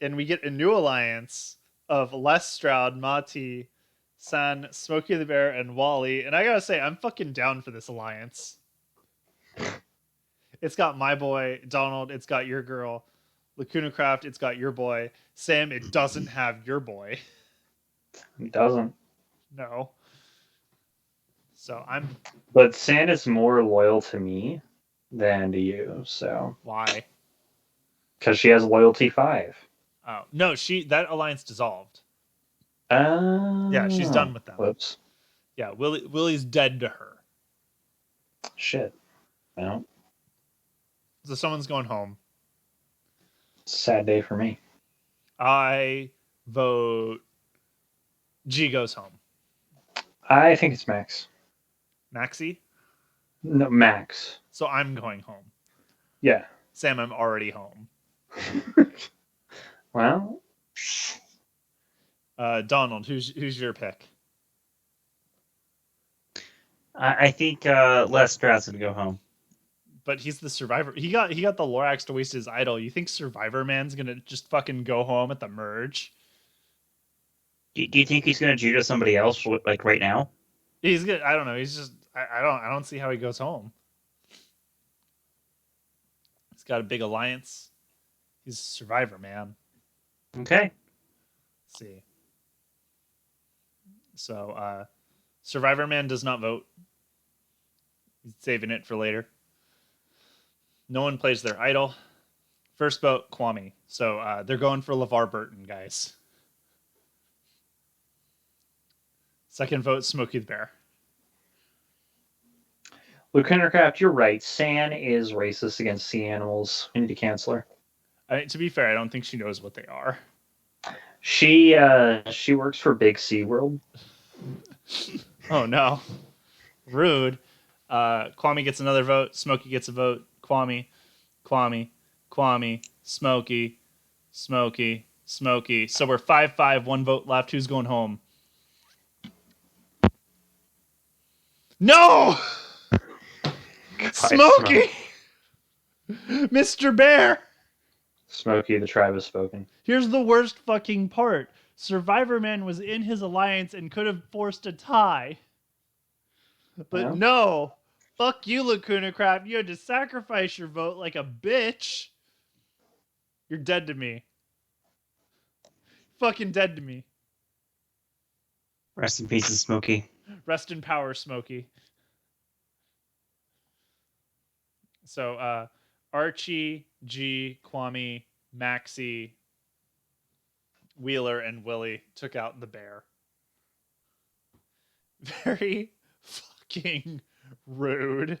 And we get a new alliance of Les Stroud, Mati, San, Smokey the Bear, and Wally. And I gotta say, I'm fucking down for this alliance. It's got my boy, Donald. It's got your girl, Lacuna Craft. It's got your boy, Sam. It doesn't have your boy. It doesn't. No. So But San is more loyal to me than to you, so. Why? Because she has loyalty 5. Oh no, that alliance dissolved. Oh. Yeah, she's done with them. Whoops. Yeah, Willie's dead to her. Shit. Well, So someone's going home. sad day for me. I vote G goes home. I think it's Max. Maxie? No, Max. So I'm going home. Yeah. Sam, I'm already home. Well, Donald, who's your pick? I think Les Stroud's gonna go home. But he's the survivor. He got the Lorax to waste his idol. You think Survivor Man's gonna just fucking go home at the merge? Do you think he's gonna judo somebody else like right now? He's good. I don't know. He's just I don't see how he goes home. He's got a big alliance. He's a Survivor Man. Okay. Let's see. So Survivor Man does not vote. He's saving it for later. No one plays their idol. First vote, Kwame. So they're going for LeVar Burton, guys. Second vote, Smokey the Bear. Lieutenant Craft, you're right. San is racist against sea animals. We need to cancel her. To be fair, I don't think she knows what they are. She works for Big Sea World. Oh no, rude. Kwame gets another vote. Smokey gets a vote. Kwame, Smokey. So we're 5-5, 1 vote left. Who's going home? No! Smokey! Mr. Bear! Smokey, the tribe has spoken. Here's the worst fucking part. Survivor Man was in his alliance and could have forced a tie. But Well. no. Fuck you, Lacuna Craft. You had to sacrifice your vote like a bitch. You're dead to me. Fucking dead to me. Rest in peace, Smokey. Rest in power, Smokey. So Archie, G, Kwame, Maxie, Wheeler, and Willie took out the bear. Very fucking rude.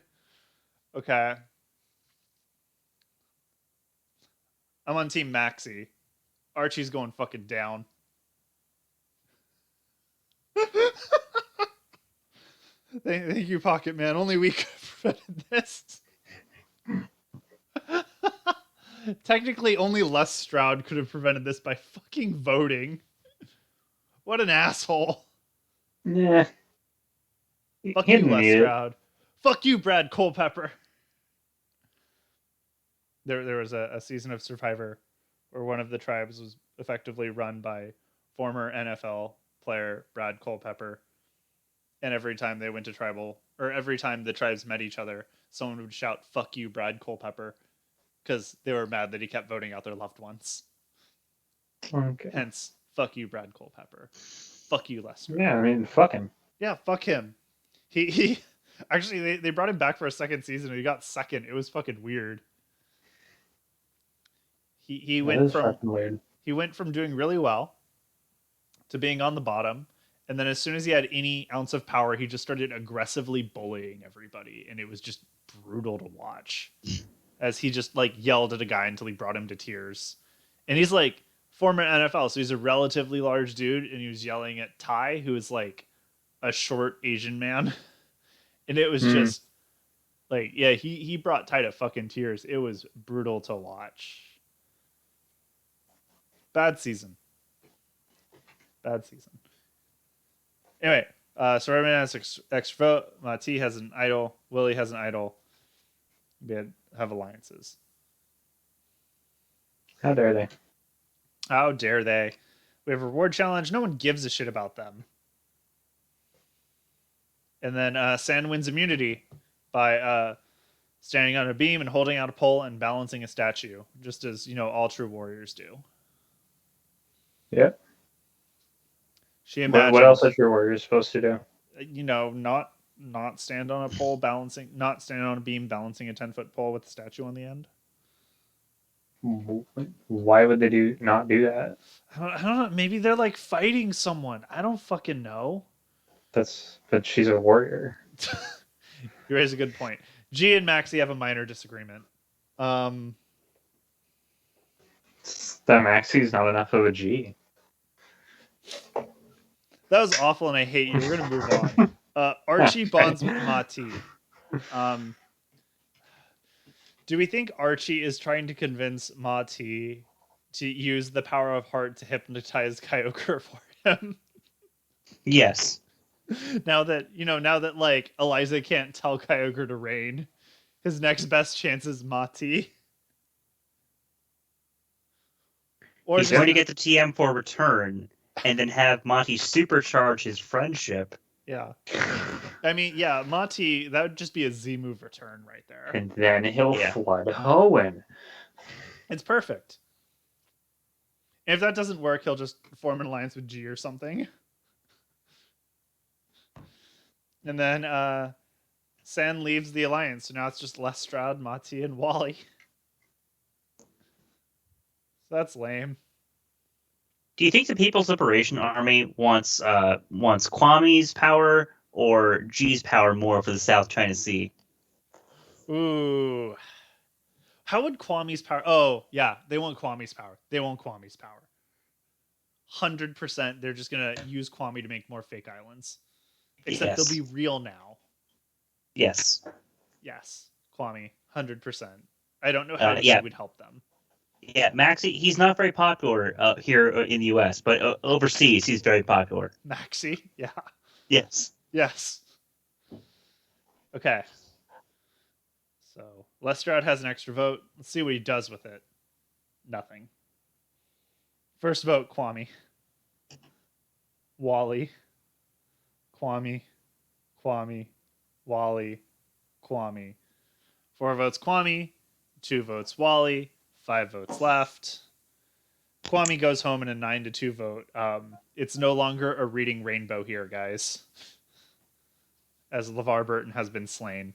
Okay. I'm on team Maxie. Archie's going fucking down. Thank you, Pocket Man. Only we could have prevented this. Technically, only Les Stroud could have prevented this by fucking voting. What an asshole. Nah. Fuck He you, didn't Les need it. Stroud. Fuck you, Brad Culpepper. There was a season of Survivor where one of the tribes was effectively run by former NFL player Brad Culpepper. And every time they went to tribal, or every time the tribes met each other, someone would shout, "Fuck you, Brad Culpepper," because they were mad that he kept voting out their loved ones. Okay. Hence, fuck you, Brad Culpepper. Fuck you, Lester. Yeah, I mean, fuck him. Yeah, fuck him. He actually they brought him back for a second season and he got second. It was fucking weird. He That went is from fucking weird. he went from doing really well to being on the bottom, and then as soon as he had any ounce of power, he just started aggressively bullying everybody, and it was just brutal to watch. As he just like yelled at a guy until he brought him to tears. And he's like former NFL, so he's a relatively large dude, and he was yelling at Ty, who is like a short Asian man. And it was just like, yeah, he brought Ty to fucking tears. It was brutal to watch. Bad season. Anyway, so Redman has extra vote. T has an idol. Willie has an idol. We have alliances. How dare they? How dare they? We have a reward challenge. No one gives a shit about them. And then Sand wins immunity by standing on a beam and holding out a pole and balancing a statue, just as, all true warriors do. Yep. She imagined, What else is your warrior supposed to do? not stand on a pole not stand on a beam balancing a 10-foot pole with a statue on the end. Why would they not do that? I don't know. Maybe they're like fighting someone. I don't fucking know. But she's a warrior. You raise a good point. G and Maxie have a minor disagreement. That Maxie's not enough of a G. That was awful, and I hate you. We're gonna move on. Archie bonds with Mati. Do we think Archie is trying to convince Mati to use the power of heart to hypnotize Kyogre for him? Yes. Now that like Eliza can't tell Kyogre to rain, his next best chance is Mati. Or He's going to get the TM for return, and then have Monty supercharge his friendship. Yeah. I mean, yeah, Mati, that would just be a Z move return right there. And then he'll flood Hoenn. It's perfect. And if that doesn't work, he'll just form an alliance with G or something. And then San leaves the alliance, so now it's just Les Stroud, Mati, and Wally. So that's lame. Do you think the People's Liberation Army wants Kwame's power or G's power more for the South China Sea? Ooh. How would Kwame's power... Oh, yeah, they want Kwame's power. 100%, they're just going to use Kwame to make more fake islands. Except they'll be real now. Yes. Yes, Kwame, 100%. I don't know how he would help them. Yeah, Maxie, he's not very popular here in the U.S., but overseas he's very popular. Maxie? Yeah. Yes. Yes. Okay. So, Les Stroud has an extra vote. Let's see what he does with it. Nothing. First vote, Kwame. Wally. Kwame. Wally. Kwame. 4 votes, Kwame. 2 votes, Wally. 5 votes left. Kwame goes home in a 9-2 vote. It's no longer a reading rainbow here, guys. As LeVar Burton has been slain.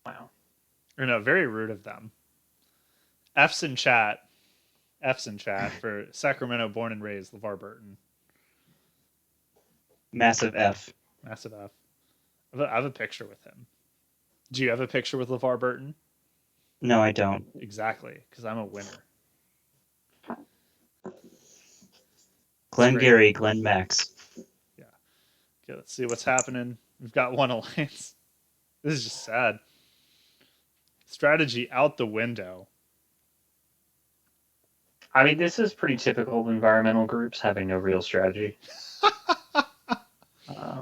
Wow. Or no, very rude of them. F's in chat. F's in chat for Sacramento born and raised LeVar Burton. Massive F. Massive F. I have a picture with him. Do you have a picture with LeVar Burton? No, I don't. Exactly, because I'm a winner. Glengarry, Glenn Max. Yeah. Okay, let's see what's happening. We've got one alliance. This is just sad. Strategy out the window. I mean, this is pretty typical of environmental groups having no real strategy.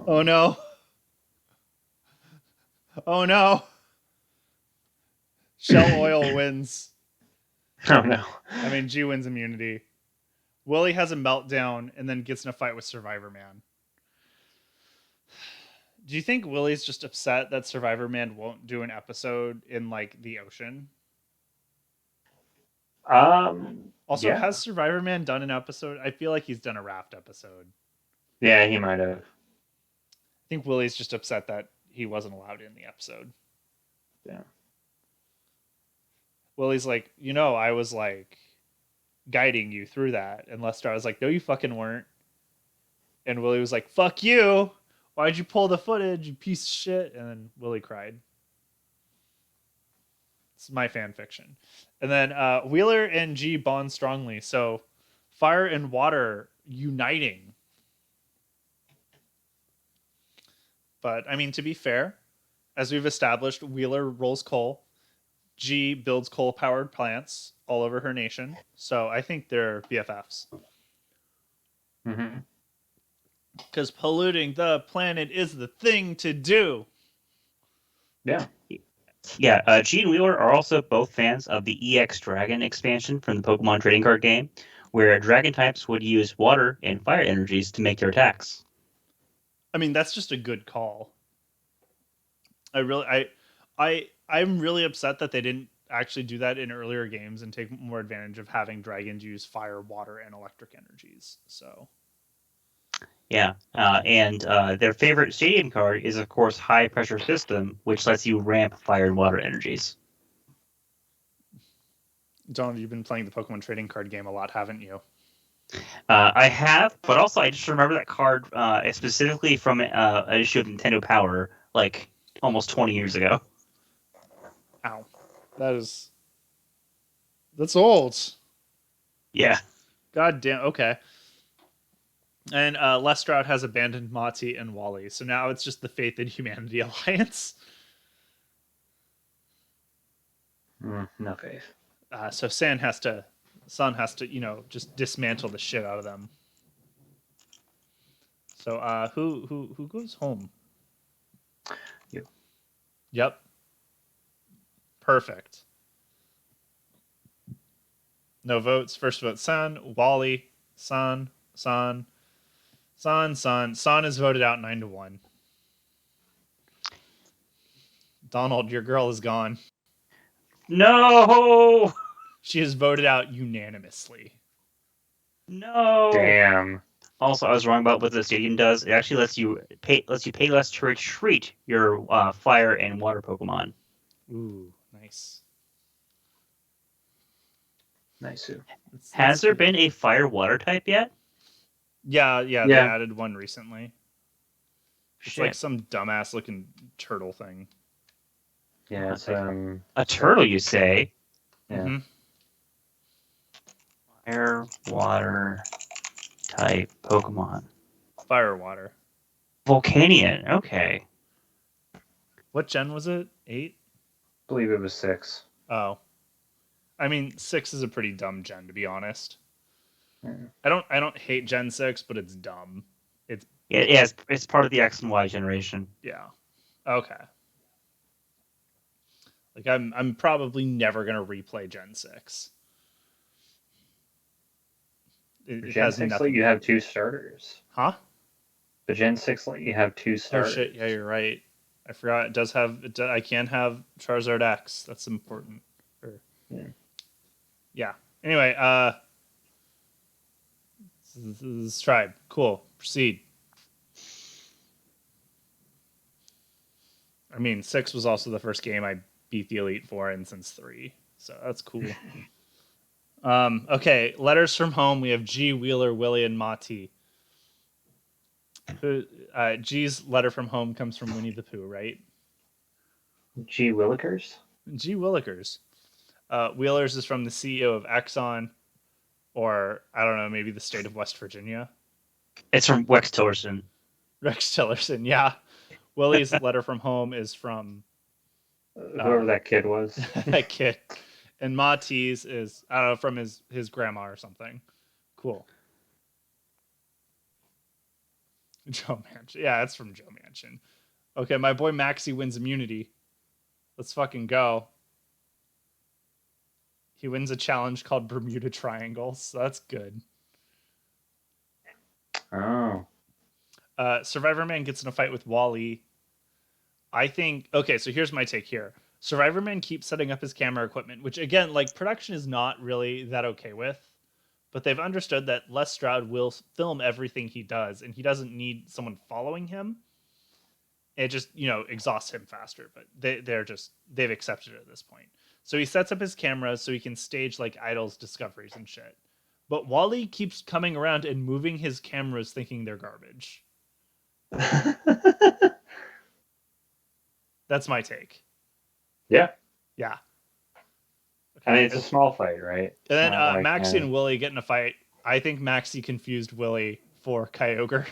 Oh no. Oh no. Shell Oil wins. Oh no. I mean, G wins immunity. Willie has a meltdown and then gets in a fight with Survivor Man. Do you think Willie's just upset that Survivor Man won't do an episode in like the ocean? Also, Yeah. has Survivor Man done an episode? I feel like he's done a raft episode. Yeah, he might have. I think Willie's just upset that he wasn't allowed in the episode. Yeah. Willie's like, I was like guiding you through that. And Lester was like, no, you fucking weren't. And Willie was like, fuck you. Why'd you pull the footage, you piece of shit? And then Willie cried. It's my fan fiction. And then Wheeler and G bond strongly. So fire and water uniting. But, I mean, to be fair, as we've established, Wheeler rolls coal. G builds coal-powered plants all over her nation. So I think they're BFFs. Mm-hmm. Because polluting the planet is the thing to do. Yeah. Yeah, G and Wheeler are also both fans of the EX Dragon expansion from the Pokemon trading card game, where dragon types would use water and fire energies to make their attacks. I mean, that's just a good call. I'm really upset that they didn't actually do that in earlier games and take more advantage of having dragons use fire, water, and electric energies. So, yeah, and their favorite stadium card is, of course, High Pressure System, which lets you ramp fire and water energies. Donald, you've been playing the Pokemon trading card game a lot, haven't you? I have, but also I just remember that card specifically from an issue of Nintendo Power, like almost 20 years ago. Ow. That's old. Yeah. God damn. Okay. And Lestrade has abandoned Mati and Wally, so now it's just the Faith in Humanity Alliance. No faith. So Sun has to, just dismantle the shit out of them. So who goes home? You. Yep. Perfect. No votes. First vote Sun, Wally, Sun is voted out 9-1. Donald, your girl is gone. No! She is voted out unanimously. No! Damn. Also, I was wrong about what the stadium does. It actually lets you pay less to retreat your fire and water Pokemon. Ooh, nice. Nice. Has there been a fire water type yet? Yeah, they added one recently. It's Shit. like some dumbass looking turtle thing. Yeah, it's A turtle, you say? yeah. Mm-hmm. Fire water type Pokemon. Fire water. Volcanion. Okay. What gen was it? 8? I believe it was 6. Oh. I mean, 6 is a pretty dumb gen, to be honest. Yeah. I don't hate Gen 6, but it's dumb. Yeah, it's part of the X and Y generation. Yeah. Okay. Like I'm probably never gonna replay Gen 6. It Gen has 6 nothing. let you have 2 starters. Huh? The Gen 6 let you have 2 Oh starters. shit! Yeah, you're right. I forgot. It does have. I can have Charizard X. That's important. Yeah. Anyway, this is tribe. Cool. Proceed. I mean, 6 was also the first game I beat the Elite Four in since 3. So that's cool. Okay, letters from home. We have G, Wheeler, Willie, and Mati. G's letter from home comes from Winnie the Pooh, right? G. Willikers? G. Willikers. Wheeler's is from the CEO of Exxon, or I don't know, maybe the state of West Virginia. It's from Rex Tillerson. Rex Tillerson, yeah. Willie's letter from home is from Whoever that kid was. that kid. And Mati's is, I don't know, from his grandma or something. Cool. Joe Manchin. Yeah, it's from Joe Manchin. Okay, my boy Maxie wins immunity. Let's fucking go. He wins a challenge called Bermuda Triangles. So that's good. Oh. Survivor Man gets in a fight with Wally. I think, okay, so here's my take here. Survivor Man keeps setting up his camera equipment, which again, like production is not really that okay with, but they've understood that Les Stroud will film everything he does, and he doesn't need someone following him. It just, exhausts him faster, but they've accepted it at this point. So he sets up his cameras so he can stage like idols' discoveries and shit. But Wally keeps coming around and moving his cameras thinking they're garbage. That's my take. Yeah. Yeah. I mean, it's a small fight, right? And then Not like, Maxie and Willie get in a fight. I think Maxie confused Willie for Kyogre.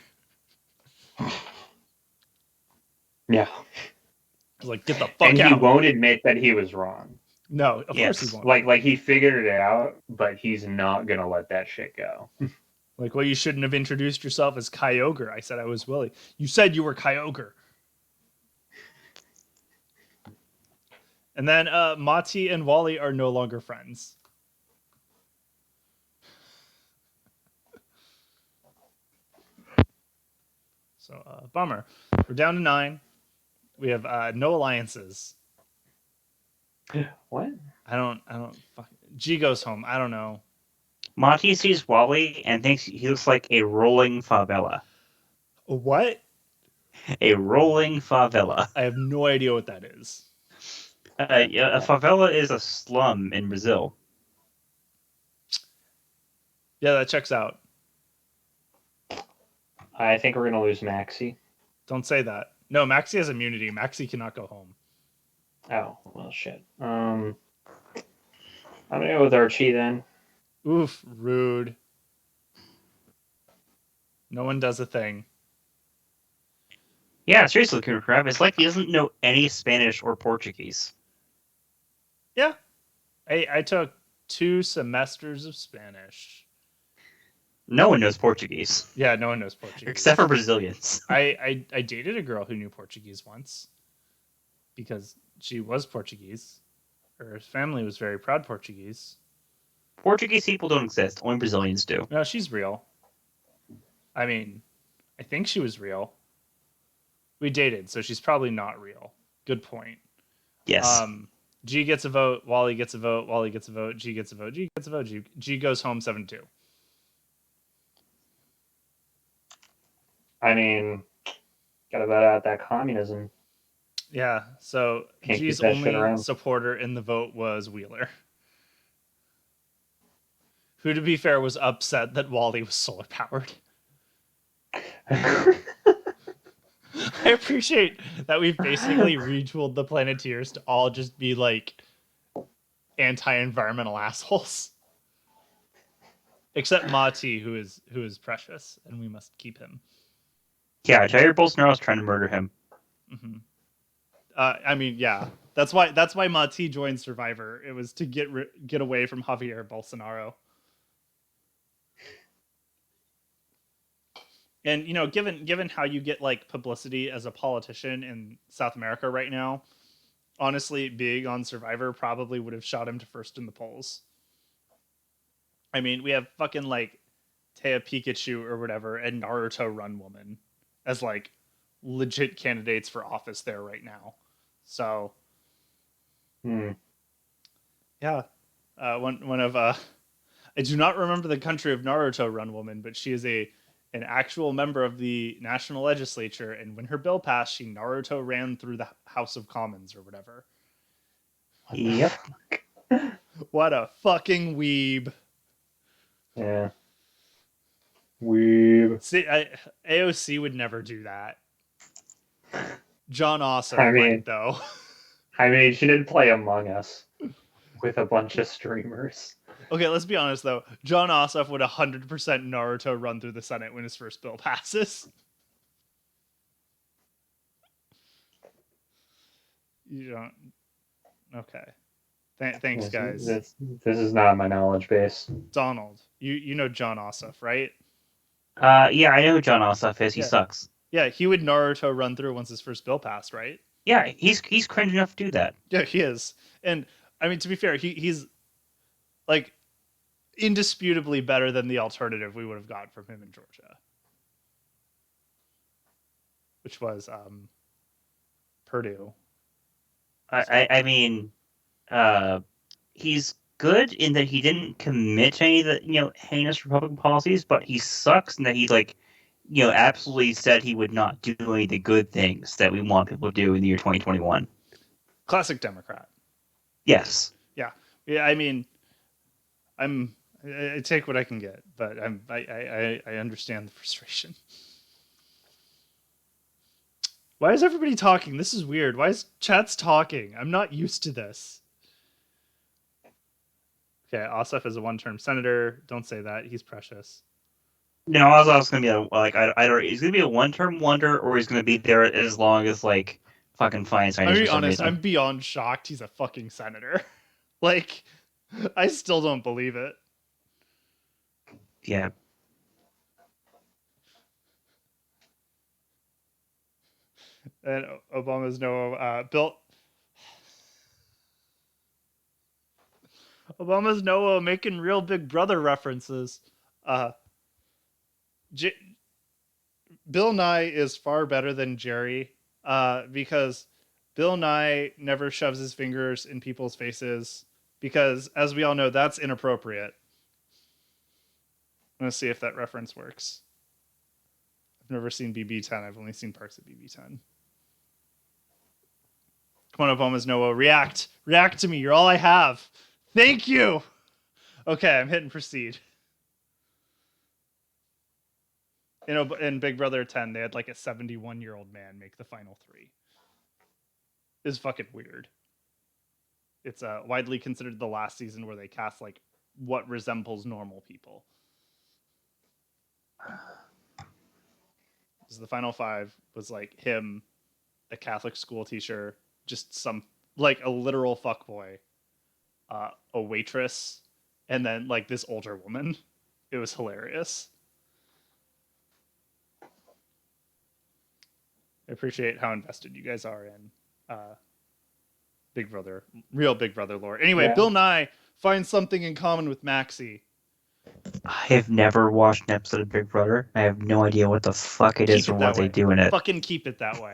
Yeah. He's like, get the fuck And out. he won't admit that he was wrong. No, of Yes. course he won't. Like he figured it out, but he's not gonna let that shit go. Like, well, you shouldn't have introduced yourself as Kyogre. I said I was Willie. You said you were Kyogre. And then Mati and Wally are no longer friends. So, bummer. We're down to 9. We have no alliances. What? I don't fuck. G goes home. I don't know. Monty sees Wally and thinks he looks like a rolling favela. What? A rolling favela. I have no idea what that is. Yeah, a favela is a slum in Brazil. Yeah, that checks out. I think we're gonna lose Maxie. Don't say that. No, Maxie has immunity. Maxie cannot go home. Oh, well, shit. I'm gonna go with Archie then. Oof, rude. No one does a thing. Yeah, seriously, Coon Crab. It's like he doesn't know any Spanish or Portuguese. Yeah. I took 2 semesters of Spanish. No one knows Portuguese. Yeah, no one knows Portuguese. Except for Brazilians. I dated a girl who knew Portuguese once because she was Portuguese. Her family was very proud Portuguese. Portuguese people don't exist. Only Brazilians do. No, she's real. I mean, I think she was real. We dated, so she's probably not real. Good point. Yes. G gets a vote. Wally gets a vote. Wally gets a vote. G gets a vote. G gets a vote. G goes home 7-2. I mean, gotta vote out that communism. Yeah, so Can't keep G's that shit only around. supporter in the vote was Wheeler. Who, to be fair, was upset that Wally was solar powered. I appreciate that we've basically retooled the Planeteers to all just be like anti-environmental assholes. Except Mati, who is precious, and we must keep him. Yeah, Jair Bolsonaro is trying to murder him. Mm-hmm. I mean, yeah, that's why Mati joined Survivor. It was to get away from Javier Bolsonaro. And given how you get like publicity as a politician in South America right now, honestly, being on Survivor probably would have shot him to first in the polls. I mean, we have fucking like Taya Pikachu or whatever and Naruto Run Woman as like legit candidates for office there right now. So, yeah, one of I do not remember the country of Naruto Run Woman, but she is an actual member of the national legislature, and when her bill passed, she Naruto ran through the House of Commons or whatever. Yep. What a fucking weeb. Yeah. Weeb. See, AOC would never do that. John Ossoff I mean- might, though. I mean, she did play Among Us with a bunch of streamers. Okay, let's be honest, though. John Ossoff would 100% Naruto run through the Senate when his first bill passes. You don't... Okay. Thanks, guys. This is not my knowledge base. Donald, you know John Ossoff, right? Yeah, I know who John Ossoff is. He Yeah. sucks. Yeah, he would Naruto run through once his first bill passed, right? Yeah, he's cringe enough to do that. Yeah, he is. And I mean, to be fair, he's like indisputably better than the alternative we would have got from him in Georgia, which was Purdue. I mean, he's good in that he didn't commit to any of the heinous Republican policies, but he sucks in that he absolutely said he would not do any of the good things that we want people to do in the year 2021. Classic Democrat. Yes. Yeah, I mean, I take what I can get, but I understand the frustration. Why is everybody talking? This is weird. Why is chat's talking? I'm not used to this. Okay, Ossoff is a one-term senator. Don't say that. He's precious. No, I was going to be either he's going to be a one-term wonder or he's going to be there as long as fucking fine I'm gonna be honest. I'm beyond shocked. He's a fucking senator. Like, I still don't believe it. Yeah. And Obama's Bill. Obama's Noah making real Big Brother references. Bill Nye is far better than Jerry because Bill Nye never shoves his fingers in people's faces because, as we all know, that's inappropriate. I'm going to see if that reference works. I've never seen BB10. I've only seen parts of BB10. Come on, Obama's Noah. React. React to me. You're all I have. Thank you. Okay, I'm hitting proceed. In Big Brother 10, they had like a 71-year-old man make the final three. It's fucking weird. It's widely considered the last season where they cast like what resembles normal people. So the final five was like him, a Catholic school teacher, just some like a literal fuckboy, a waitress, and then like this older woman. It was hilarious. I appreciate how invested you guys are in Big Brother, real Big Brother lore. Anyway, Yeah. Bill Nye finds something in common with Maxie. I have never watched an episode of Big Brother. I have no idea what the fuck it is Keep or it what that they way. do in it. Fucking keep it that way.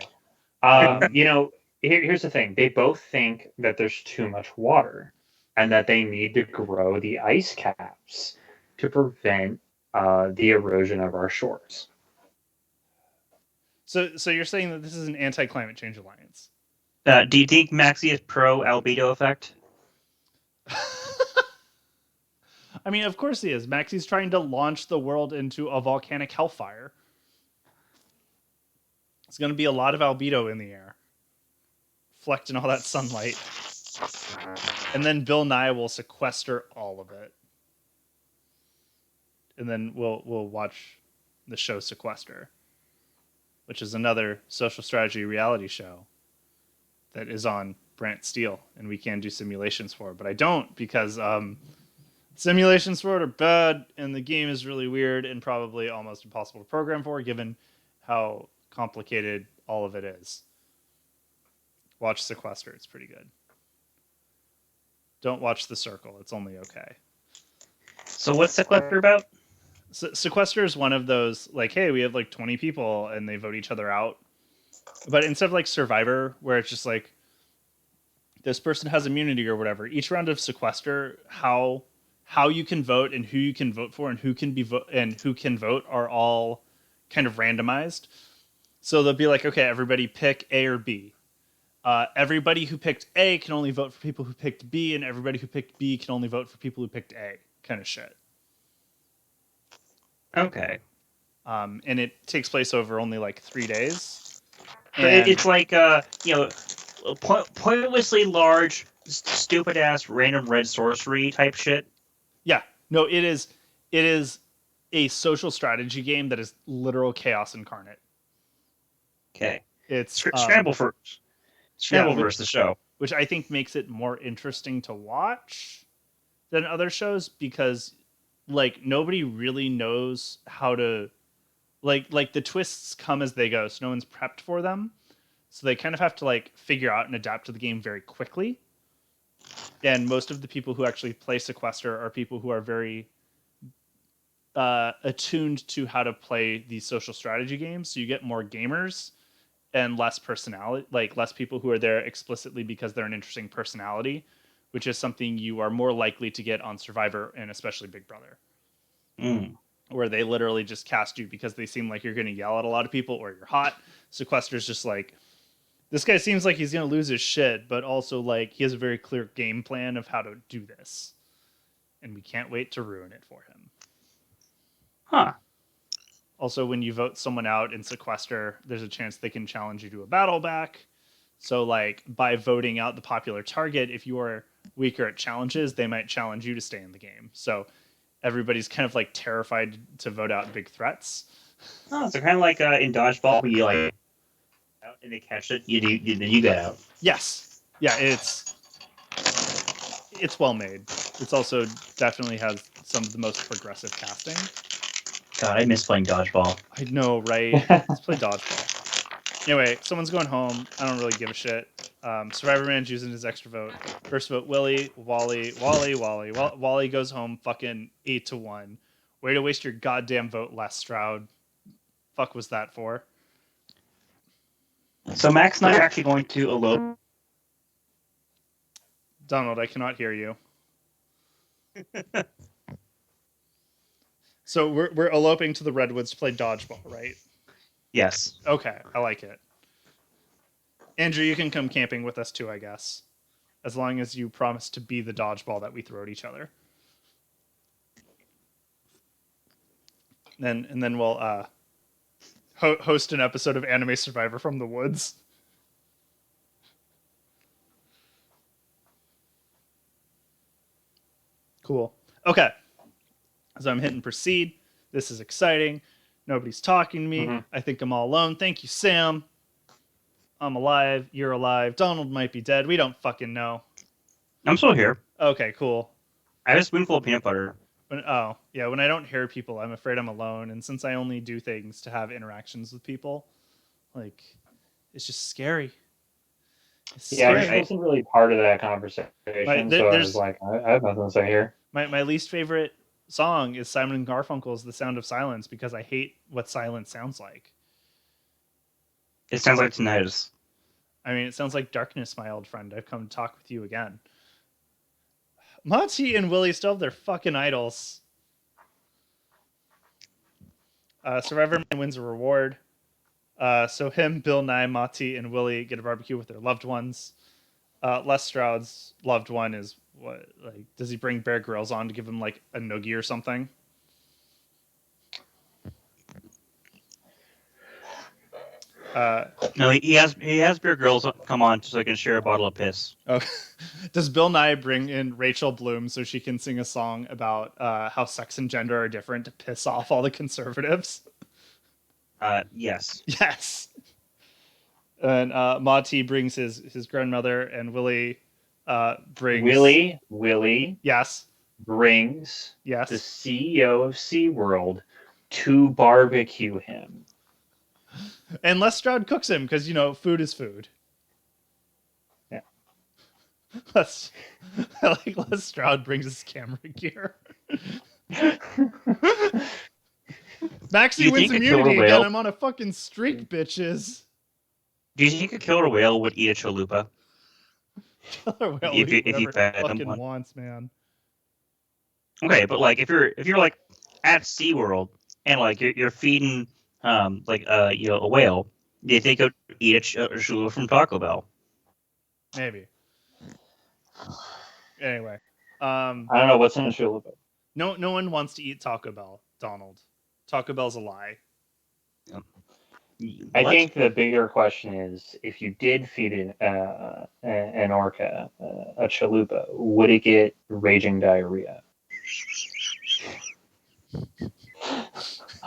Here's the thing. They both think that there's too much water and that they need to grow the ice caps to prevent the erosion of our shores. So you're saying that this is an anti-climate change alliance? Do you think Maxie is pro albedo effect? I mean, of course he is. Maxie's trying to launch the world into a volcanic hellfire. There's going to be a lot of albedo in the air, reflecting all that sunlight. And then Bill Nye will sequester all of it. And then we'll watch the show Sequester, which is another social strategy reality show that is on BrantSteele, and we can do simulations for it. But I don't because simulations for it are bad, and the game is really weird and probably almost impossible to program for, given how complicated all of it is. Watch Sequester. It's pretty good. Don't watch The Circle. It's only okay. So what's Sequester about? Sequester is one of those, like, hey, we have like 20 people and they vote each other out. But instead of like Survivor, where it's just like this person has immunity or whatever, each round of Sequester, how you can vote and who you can vote for and who can vote are all kind of randomized. So they'll be like, okay, everybody pick A or B. everybody who picked A can only vote for people who picked B, and everybody who picked B can only vote for people who picked A, kind of shit. Okay. And it takes place over only like 3 days. So it's like pointlessly large, stupid ass random red sorcery type shit. Yeah, no, it is a social strategy game that is literal chaos incarnate. Okay. It's Scramble versus the show, which I think makes it more interesting to watch than other shows because like nobody really knows how to like the twists come as they go, so no one's prepped for them. So they kind of have to like figure out and adapt to the game very quickly. And most of the people who actually play Sequester are people who are very attuned to how to play these social strategy games. So you get more gamers and less personality, like less people who are there explicitly because they're an interesting personality, which is something you are more likely to get on Survivor and especially Big Brother. Where they literally just cast you because they seem like you're going to yell at a lot of people or you're hot. Sequester's just like, this guy seems like he's going to lose his shit, but also like he has a very clear game plan of how to do this. And we can't wait to ruin it for him. Huh. Also, when you vote someone out in Sequester, there's a chance they can challenge you to a battle back. So like by voting out the popular target, if you are weaker at challenges, they might challenge you to stay in the game. So everybody's kind of like terrified to vote out big threats. Oh, so kind of like in dodgeball, where you like out and they catch it, then you get out. Yes, yeah, it's well made. It's also definitely has some of the most progressive casting. God, I miss playing dodgeball. I know, right? Let's play dodgeball. Anyway, someone's going home. I don't really give a shit. Survivor Man's using his extra vote. First vote, Willie, Wally. Wally goes home fucking 8-1. Way to waste your goddamn vote, Les Stroud. Fuck was that for? So Max and I are actually going to elope. Donald, I cannot hear you. So we're eloping to the Redwoods to play dodgeball, right? Yes. Okay, I like it. Andrew, you can come camping with us too, I guess. As long as you promise to be the dodgeball that we throw at each other. And then we'll host an episode of Anime Survivor from the Woods. Cool. Okay. So I'm hitting proceed. This is exciting. Nobody's talking to me. Mm-hmm. I think I'm all alone. Thank you, Sam. I'm alive. You're alive. Donald might be dead. We don't fucking know. I'm still here. Okay, cool. I have a spoonful of peanut butter. When I don't hear people, I'm afraid I'm alone. And since I only do things to have interactions with people, like, it's just scary. It's Yeah, scary. I wasn't really part of that conversation, so I was like, I have nothing to say here. My least favorite song is Simon and Garfunkel's "The Sound of Silence" because I hate what silence sounds like. It sounds like tinnitus. I mean, it sounds like darkness, my old friend. I've come to talk with you again. Monty and Willie still have their fucking idols. Survivor Man wins a reward. So him, Bill Nye, Monty, and Willie get a barbecue with their loved ones. Les Stroud's loved one is what? Like, does he bring Bear Grylls on to give him like a noogie or something? No, he has Beer Girls come on so I can share a bottle of piss. Okay. Does Bill Nye bring in Rachel Bloom so she can sing a song about how sex and gender are different to piss off all the conservatives? Yes. Yes. And Monty brings his grandmother, and Willie brings... Willie Yes. brings Yes. the CEO of SeaWorld to barbecue him. And Les Stroud cooks him because, food is food. Yeah. I like Les Stroud brings his camera gear. Maxie wins immunity again. I'm on a fucking streak, bitches. Do you think a killer whale would eat a chalupa? Killer whale If you- eat if you whatever fed it them fucking one. wants, man. Okay, but like if you're like at SeaWorld and like you're feeding a whale, do you think it would eat a chalupa from Taco Bell? Maybe. Anyway, I don't know what's in a chalupa. no one wants to eat Taco Bell, Donald. Taco Bell's a lie. I What? think the bigger question is, if you did feed an orca a chalupa, would it get raging diarrhea?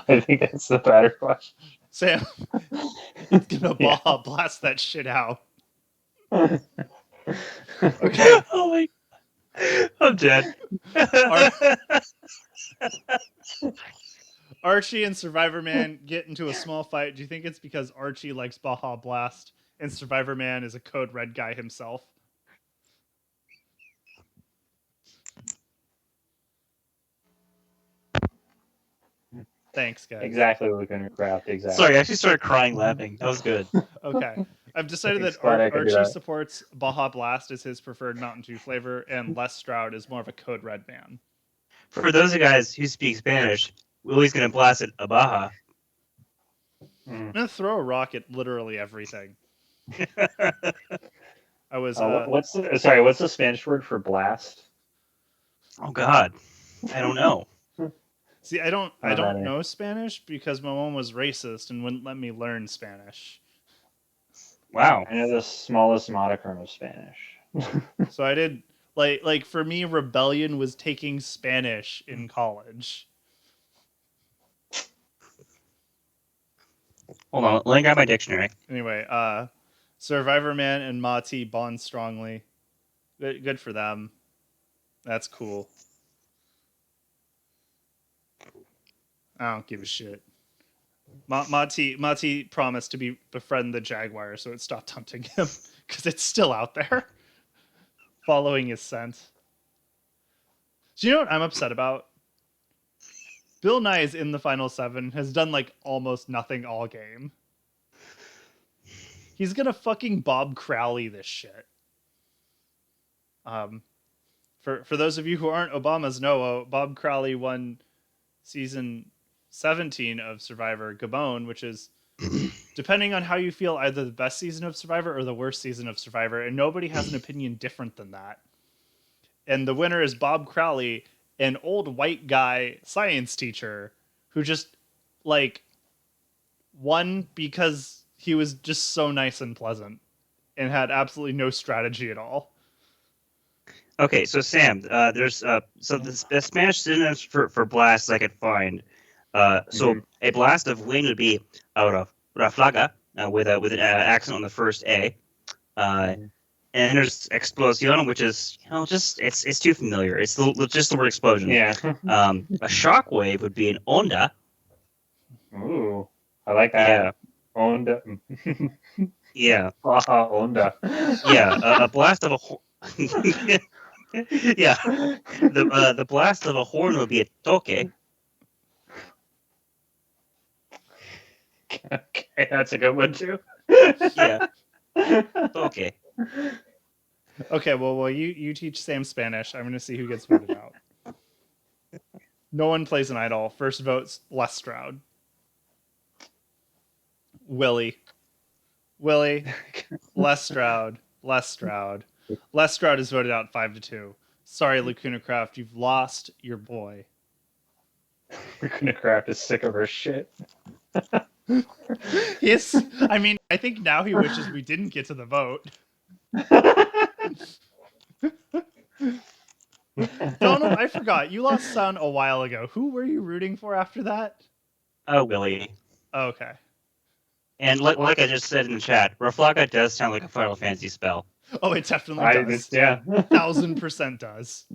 I think that's the better question. Sam, it's gonna Yeah. Baja blast that shit out. Okay. Oh my! I'm dead. Archie and Survivor Man get into a small fight. Do you think it's because Archie likes Baja Blast and Survivor Man is a code red guy himself? Thanks, guys. Exactly what we're going to craft. Exactly. Sorry, I actually started crying laughing. That was good. Okay. I've decided Thanks, that glad I could do Archie that. supports Baja Blast as his preferred Mountain Dew flavor, and Les Stroud is more of a code red man. For those of you guys who speak Spanish, Willie's gonna blast it a Baja. I'm gonna throw a rock at literally everything. I was What's the Spanish word for blast? Oh God, I don't know. see, I don't Alrighty. know Spanish because my mom was racist and wouldn't let me learn Spanish. Wow. I know the smallest modicum of Spanish. So I did like for me, rebellion was taking Spanish in college. Hold on, let me grab my dictionary. Anyway, Survivor Man and Mati bond strongly. Good for them. That's cool. I don't give a shit. Mati promised to befriend the jaguar, so it stopped hunting him because it's still out there, following his scent. Do you know what I'm upset about? Bill Nye is in the final 7, has done like almost nothing all game. He's gonna fucking Bob Crowley this shit. For those of you who aren't Obama's Noah, Bob Crowley won season 17 of Survivor Gabon, which is, depending on how you feel, either the best season of Survivor or the worst season of Survivor, and nobody has an opinion different than that. And the winner is Bob Crowley, an old white guy science teacher who just like won because he was just so nice and pleasant and had absolutely no strategy at all. Okay, so Sam, there's so the Spanish synonyms for blast I could find. So a blast of wind would be raflaga with an accent on the first A. And there's explosion, which is just it's too familiar. It's just the word explosion. Yeah. A shockwave would be an onda. Ooh, I like that. Onda. Yeah. Onda. Yeah. A blast of a yeah. The blast of a horn would be a toque. Okay, that's a good one too. Yeah. Toque. Okay, well, you teach Sam Spanish. I'm going to see who gets voted out. No one plays an idol. First vote's Les Stroud. Willie, Les Stroud. Les Stroud is voted out 5-2. Sorry, Lacuna Craft, you've lost your boy. Lacuna Craft is sick of her shit. Yes, I mean, I think now he wishes we didn't get to the vote. Donald, I forgot. You lost Son a while ago. Who were you rooting for after that? Oh, Willie. Okay. And like I just said in the chat, Raflaga does sound like a Final Fantasy spell. Oh, it definitely does. Yeah. 1000% does.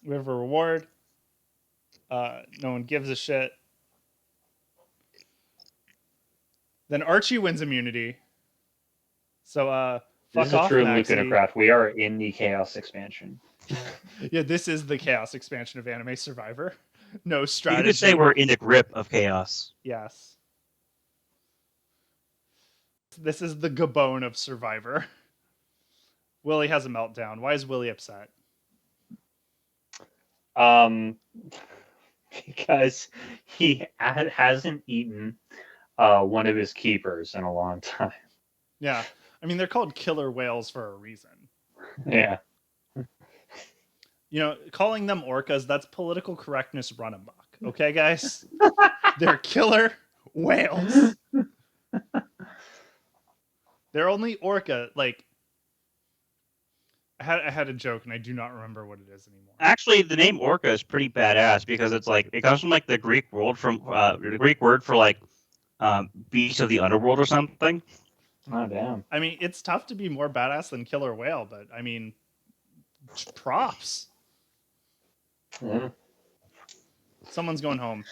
We have a reward. No one gives a shit. Then Archie wins immunity. So, This is fuck a off, true Maxie. Lacuna Craft. We are in the Chaos expansion. Yeah, this is the Chaos expansion of Anime Survivor. No strategy. You could say we're in the grip of chaos. Yes. This is the Gabon of Survivor. Willie has a meltdown. Why is Willie upset? Because he hasn't eaten one of his keepers in a long time. Yeah. I mean, they're called killer whales for a reason. Yeah. You know, calling them orcas, that's political correctness run amok. Okay, guys? They're killer whales. They're only orca. Like, I had a joke and I do not remember what it is anymore. Actually, the name orca is pretty badass because it's like it comes from like the Greek word for like beast of the underworld or something. Oh damn. I mean, it's tough to be more badass than killer whale, but I mean, props. Yeah. Someone's going home.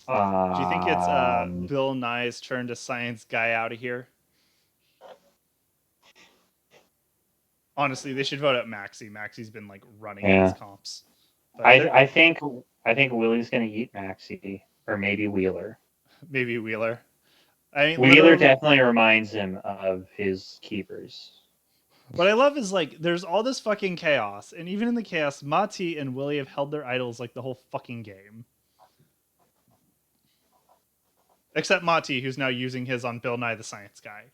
Do Do you think it's Bill Nye's turn to science guy out of here? Honestly, they should vote out Maxie. Maxie's been like running Yeah. these comps. But I think Willie's gonna eat Maxie, or maybe Wheeler. maybe Wheeler. I mean, Wheeler literally, definitely reminds him of his keepers. what I love is like there's all this fucking chaos, and even in the chaos, Mati and Willie have held their idols like the whole fucking game. Except Mati, who's now using his on Bill Nye the Science Guy.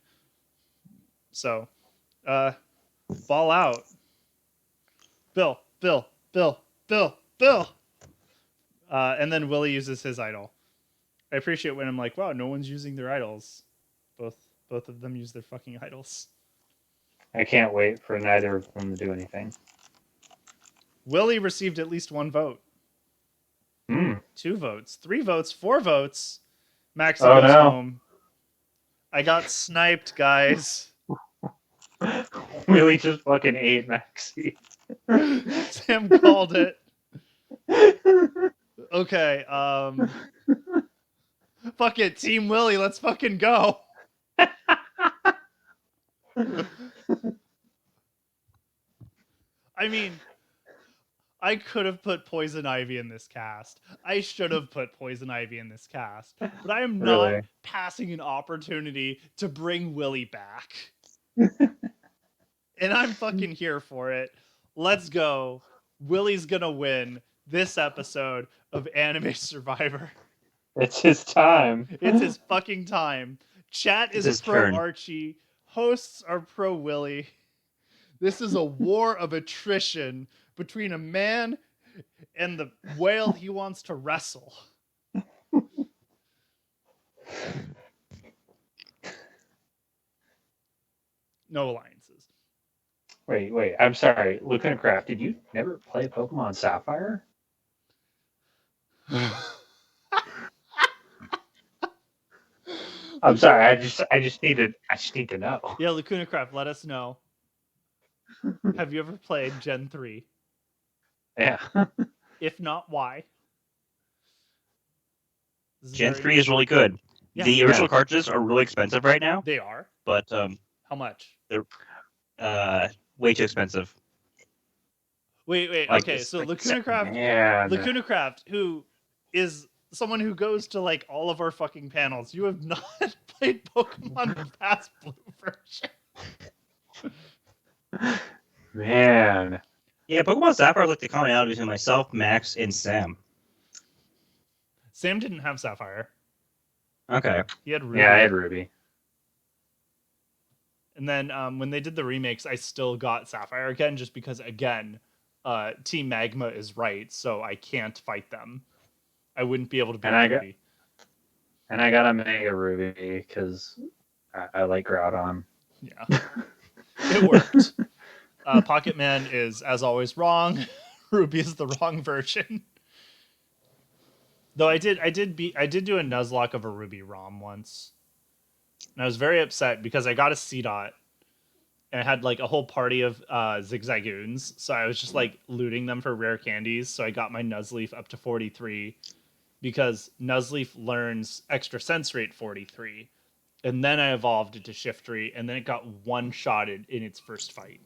So, ball out. Bill. And then Willie uses his idol. I appreciate when I'm like, wow, no one's using their idols. Both of them use their fucking idols. I can't wait for neither of them to do anything. Willie received at least 1 vote. 2 votes. 3 votes. 4 votes. Maxie goes home. I got sniped, guys. Willie just fucking ate Maxie. Sam called it. Okay, fuck it, Team Willie, let's fucking go. I mean, I could have put Poison Ivy in this cast. I should have put Poison Ivy in this cast. But I am not Really? passing an opportunity to bring Willie back. And I'm fucking here for it. Let's go. Willie's gonna win this episode of Anime Survivor. It's his time. It's his fucking time. Chat is his pro turn. Archie. Hosts are pro Willie. This is a war of attrition between a man and the whale he wants to wrestle. No alliances. Wait. I'm sorry. Lieutenant Craft, did you never play Pokemon Sapphire? I'm sorry. I just need to know. Yeah, Lacuna Craft, let us know. Have you ever played Gen 3? Yeah. If not, why? Gen 3 is really good. Yeah. The original cartridges are really expensive right now, They are? but How much? way too expensive. Wait. Like Okay, this, so like Lacuna Craft, Man. Lacuna Craft, who is someone who goes to like all of our fucking panels, you have not played Pokemon Past Blue version. Man. Yeah, Pokemon Sapphire looked the commonality between myself, Max, and Sam. Sam didn't have Sapphire. Okay. He had Ruby. Yeah, I had Ruby. And then when they did the remakes, I still got Sapphire again, just because, again, Team Magma is right, so I can't fight them. I wouldn't be able to beat Ruby. And I got a Mega Ruby because I like Groudon. Yeah. It worked. Pocket Man is, as always, wrong. Ruby is the wrong version. Though I did do a Nuzlocke of a Ruby ROM once. And I was very upset because I got a C-Dot and I had like a whole party of Zigzagoons. So I was just like looting them for rare candies. So I got my Nuzleaf up to 43 because Nuzleaf learns extra sensory at 43. And then I evolved it to Shiftry, and then it got one-shotted in its first fight.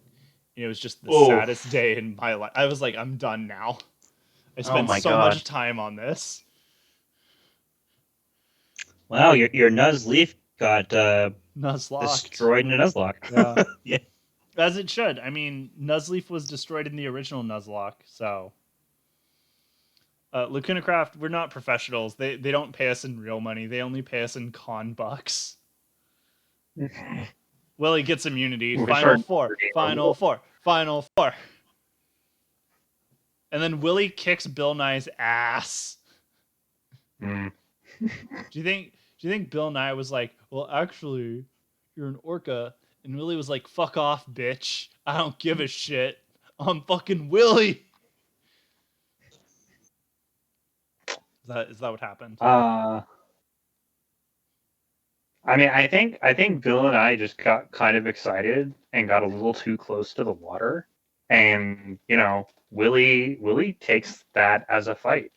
And it was just the saddest day in my life. I was like, I'm done now. I spent so much time on this. Wow, your Nuzleaf got Nuzlocke. destroyed in a Nuzlocke. Yeah. Yeah. As it should. I mean, Nuzleaf was destroyed in the original Nuzlocke, so. Lacuna Craft, we're not professionals. They don't pay us in real money. They only pay us in con bucks. Willie gets immunity. Which Final are four. Final four. Final four. And then Willie kicks Bill Nye's ass. Mm. Do you think Bill Nye was like, well, actually, you're an orca, and Willie was like, fuck off, bitch. I don't give a shit. I'm fucking Willie. Is that what happened? I mean, I think Bill and I just got kind of excited and got a little too close to the water, and Willie takes that as a fight.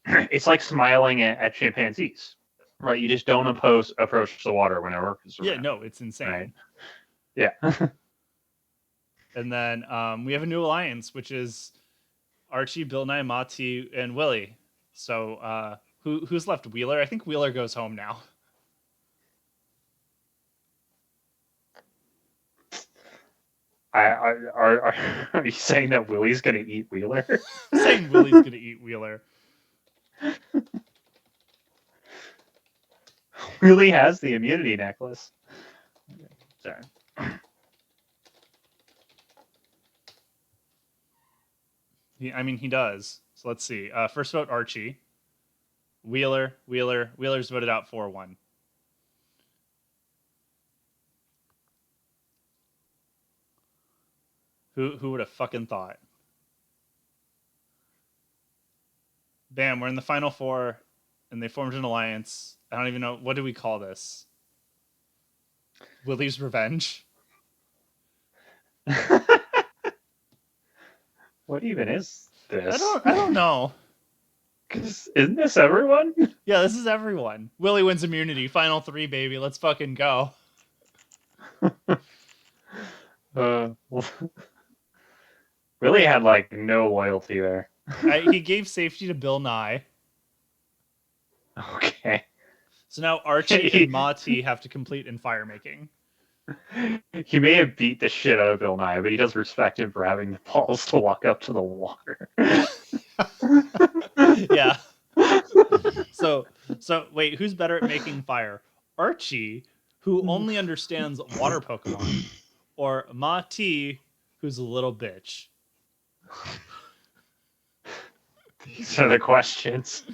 It's like smiling at chimpanzees, right? You just don't approach the water when orcas are Yeah, around, no, it's insane. right? Yeah. And then we have a new alliance, which is Archie, Bill Nye, Mati, and Willie. So who's left? Wheeler? I think Wheeler goes home now. Are you saying that Willie's gonna eat Wheeler? I'm saying Willie's gonna eat Wheeler. Willie has the immunity necklace. Sorry. He does. So let's see. First vote Archie. Wheeler's voted out 4-1. Who would have fucking thought? Bam, we're in the final four, and they formed an alliance. I don't even know, what do we call this? Willie's Revenge? What even is this? I don't know. 'Cause isn't this everyone? Yeah, this is everyone. Willie wins immunity. Final 3, baby. Let's fucking go. Well, Willie had like no loyalty there. He gave safety to Bill Nye. Okay. So now Archie and Mati have to complete in fire making. He may have beat the shit out of Bill Nye, but he does respect him for having the balls to walk up to the water. Yeah. So wait, who's better at making fire? Archie, who only understands water Pokemon, or Mati, who's a little bitch? These are the questions.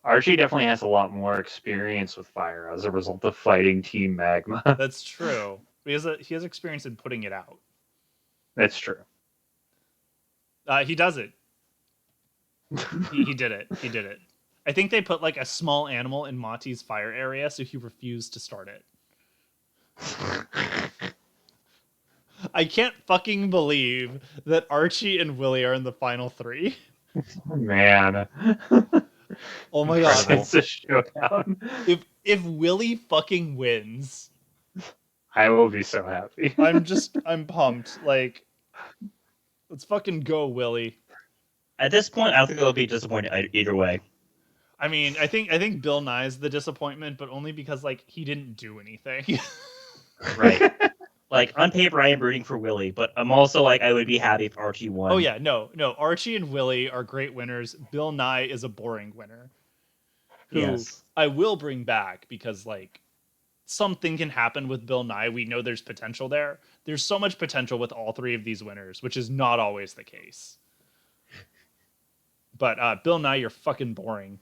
Archie definitely has a lot more experience with fire as a result of fighting Team Magma. That's true. He has experience in putting it out. That's true. He does it. He did it. He did it. I think they put like a small animal in Mati's fire area, so he refused to start it. I can't fucking believe that Archie and Willie are in the final 3. Man. Oh my god. It's a showdown. If Willie fucking wins, I will be so happy. I'm pumped. Like, let's fucking go, Willie. At this point, I don't think they'll be disappointed either way. I mean, I think Bill Nye's the disappointment, but only because like he didn't do anything. Right. Like, on paper, I am rooting for Willie, but I'm also like, I would be happy if Archie won. Oh yeah, no. Archie and Willie are great winners. Bill Nye is a boring winner. Who Yes. I will bring back because like something can happen with Bill Nye. We know there's potential there. There's so much potential with all 3 of these winners, which is not always the case. But Bill Nye, you're fucking boring.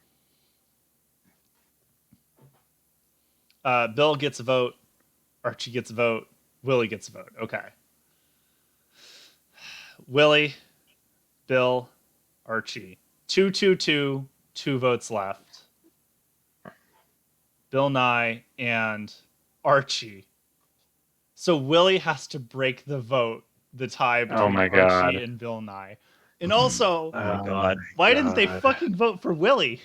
Bill gets a vote. Archie gets a vote. Willie gets a vote. Okay. Willie, Bill, Archie. 2-2-2. 2 votes left. Bill Nye and Archie. So Willie has to break the vote, the tie between my Archie God. and Bill Nye. And also, Oh my god. why didn't they God. fucking vote for Willie?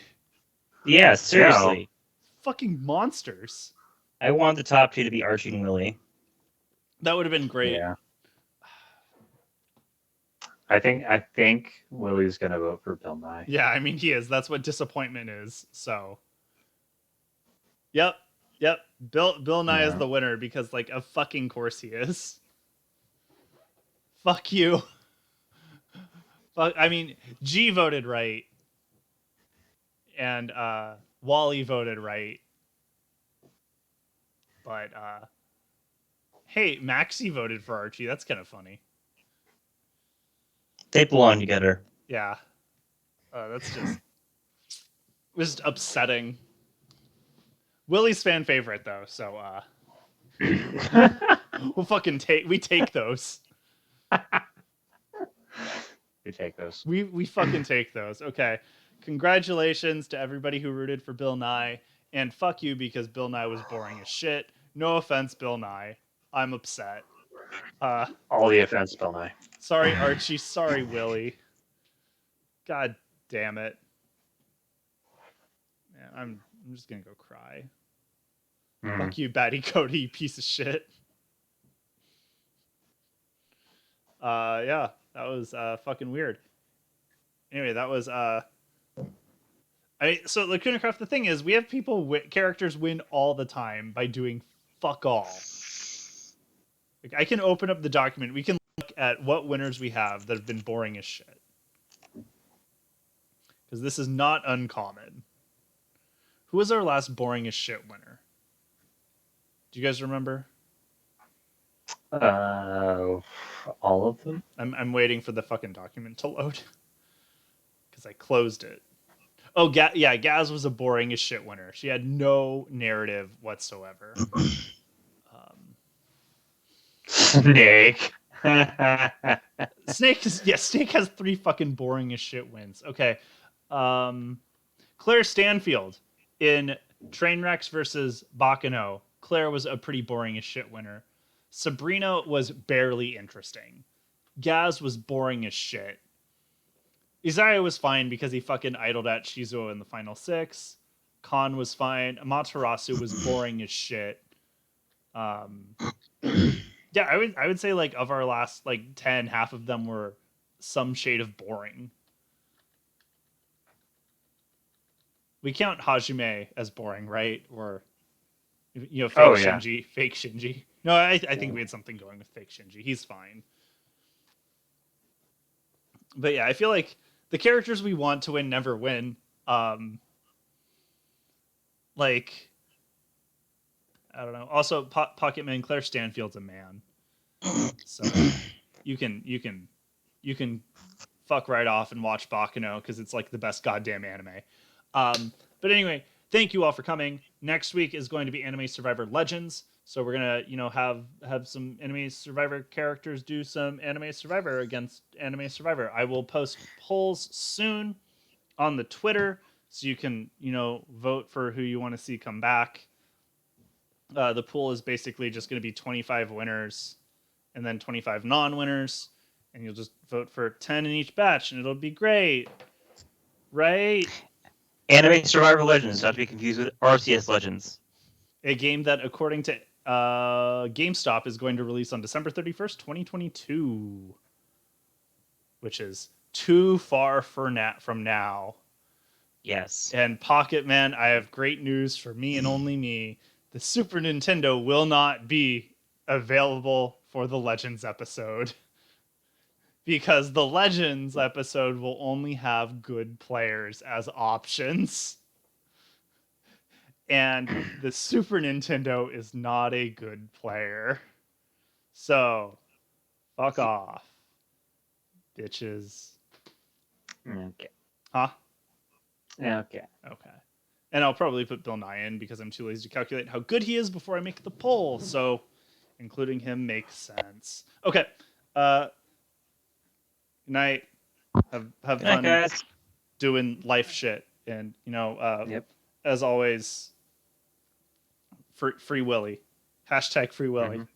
Yeah, seriously. Fucking monsters. I want the top 2 to be Archie and Willie. That would have been great. Yeah. I think Willie's gonna vote for Bill Nye. Yeah, I mean, he is. That's what disappointment is. So, yep. Bill Nye is Yeah. the winner because, like, of fucking course he is. Fuck you. Fuck. I mean, G voted right, and Wally voted right, but hey, Maxie voted for Archie. That's kind of funny. They belong together. Yeah. That's just upsetting. Willie's fan favorite though, so we'll fucking take those. You take those. We fucking take those. Okay. Congratulations to everybody who rooted for Bill Nye, and fuck you because Bill Nye was boring as shit. No offense, Bill Nye. I'm upset. All the offense, Bill Nye. Sorry, Archie. Sorry, Willie. God damn it. Man, I'm just gonna go cry. Fuck you, Batty Cody, you piece of shit. Yeah, that was fucking weird. Anyway, that was so Lacuna Craft, the thing is, we have characters win all the time by doing fuck all. Like, I can open up the document. We can look at what winners we have that have been boring as shit. Because this is not uncommon. Who was our last boring as shit winner? Do you guys remember? All of them? I'm waiting for the fucking document to load. Because I closed it. Oh, yeah, Gaz was a boring as shit winner. She had no narrative whatsoever. Snake. Snake has 3 fucking boring as shit wins. Okay. Claire Stanfield in Trainwrecks versus Bakano. Claire was a pretty boring as shit winner. Sabrina was barely interesting. Gaz was boring as shit. Isaiah was fine because he fucking idled at Shizuo in the final 6. Khan was fine. Amaterasu was boring as shit. Yeah, I would say like of our last like 10, half of them were some shade of boring. We count Hajime as boring, right? Or fake Shinji, fake Shinji. No, I think we had something going with fake Shinji. He's fine. But yeah, I feel like the characters we want to win never win. Like, I don't know. Also, Pocketman Claire Stanfield's a man, so you can fuck right off and watch Bakano because it's like the best goddamn anime. But anyway, thank you all for coming. Next week is going to be Anime Survivor Legends. So we're gonna, have some Anime Survivor characters do some Anime Survivor against Anime Survivor. I will post polls soon on the Twitter, so you can, vote for who you want to see come back. The pool is basically just going to be 25 winners and then 25 non-winners, and you'll just vote for 10 in each batch, and it'll be great, right? Anime Survivor Legends, not to be confused with RCS Legends. A game that, according to GameStop, is going to release on December 31st, 2022, which is too far from now. Yes. And Pocket Man, I have great news for me and only me. The Super Nintendo will not be available for the Legends episode. Because the Legends episode will only have good players as options. And the Super Nintendo is not a good player. So, fuck off, bitches. Okay. Huh? Okay. Okay. And I'll probably put Bill Nye in because I'm too lazy to calculate how good he is before I make the poll. So, including him makes sense. Okay. Good night. Have fun guys. doing life shit. And, Yep. as always, free Willy. #free Willy.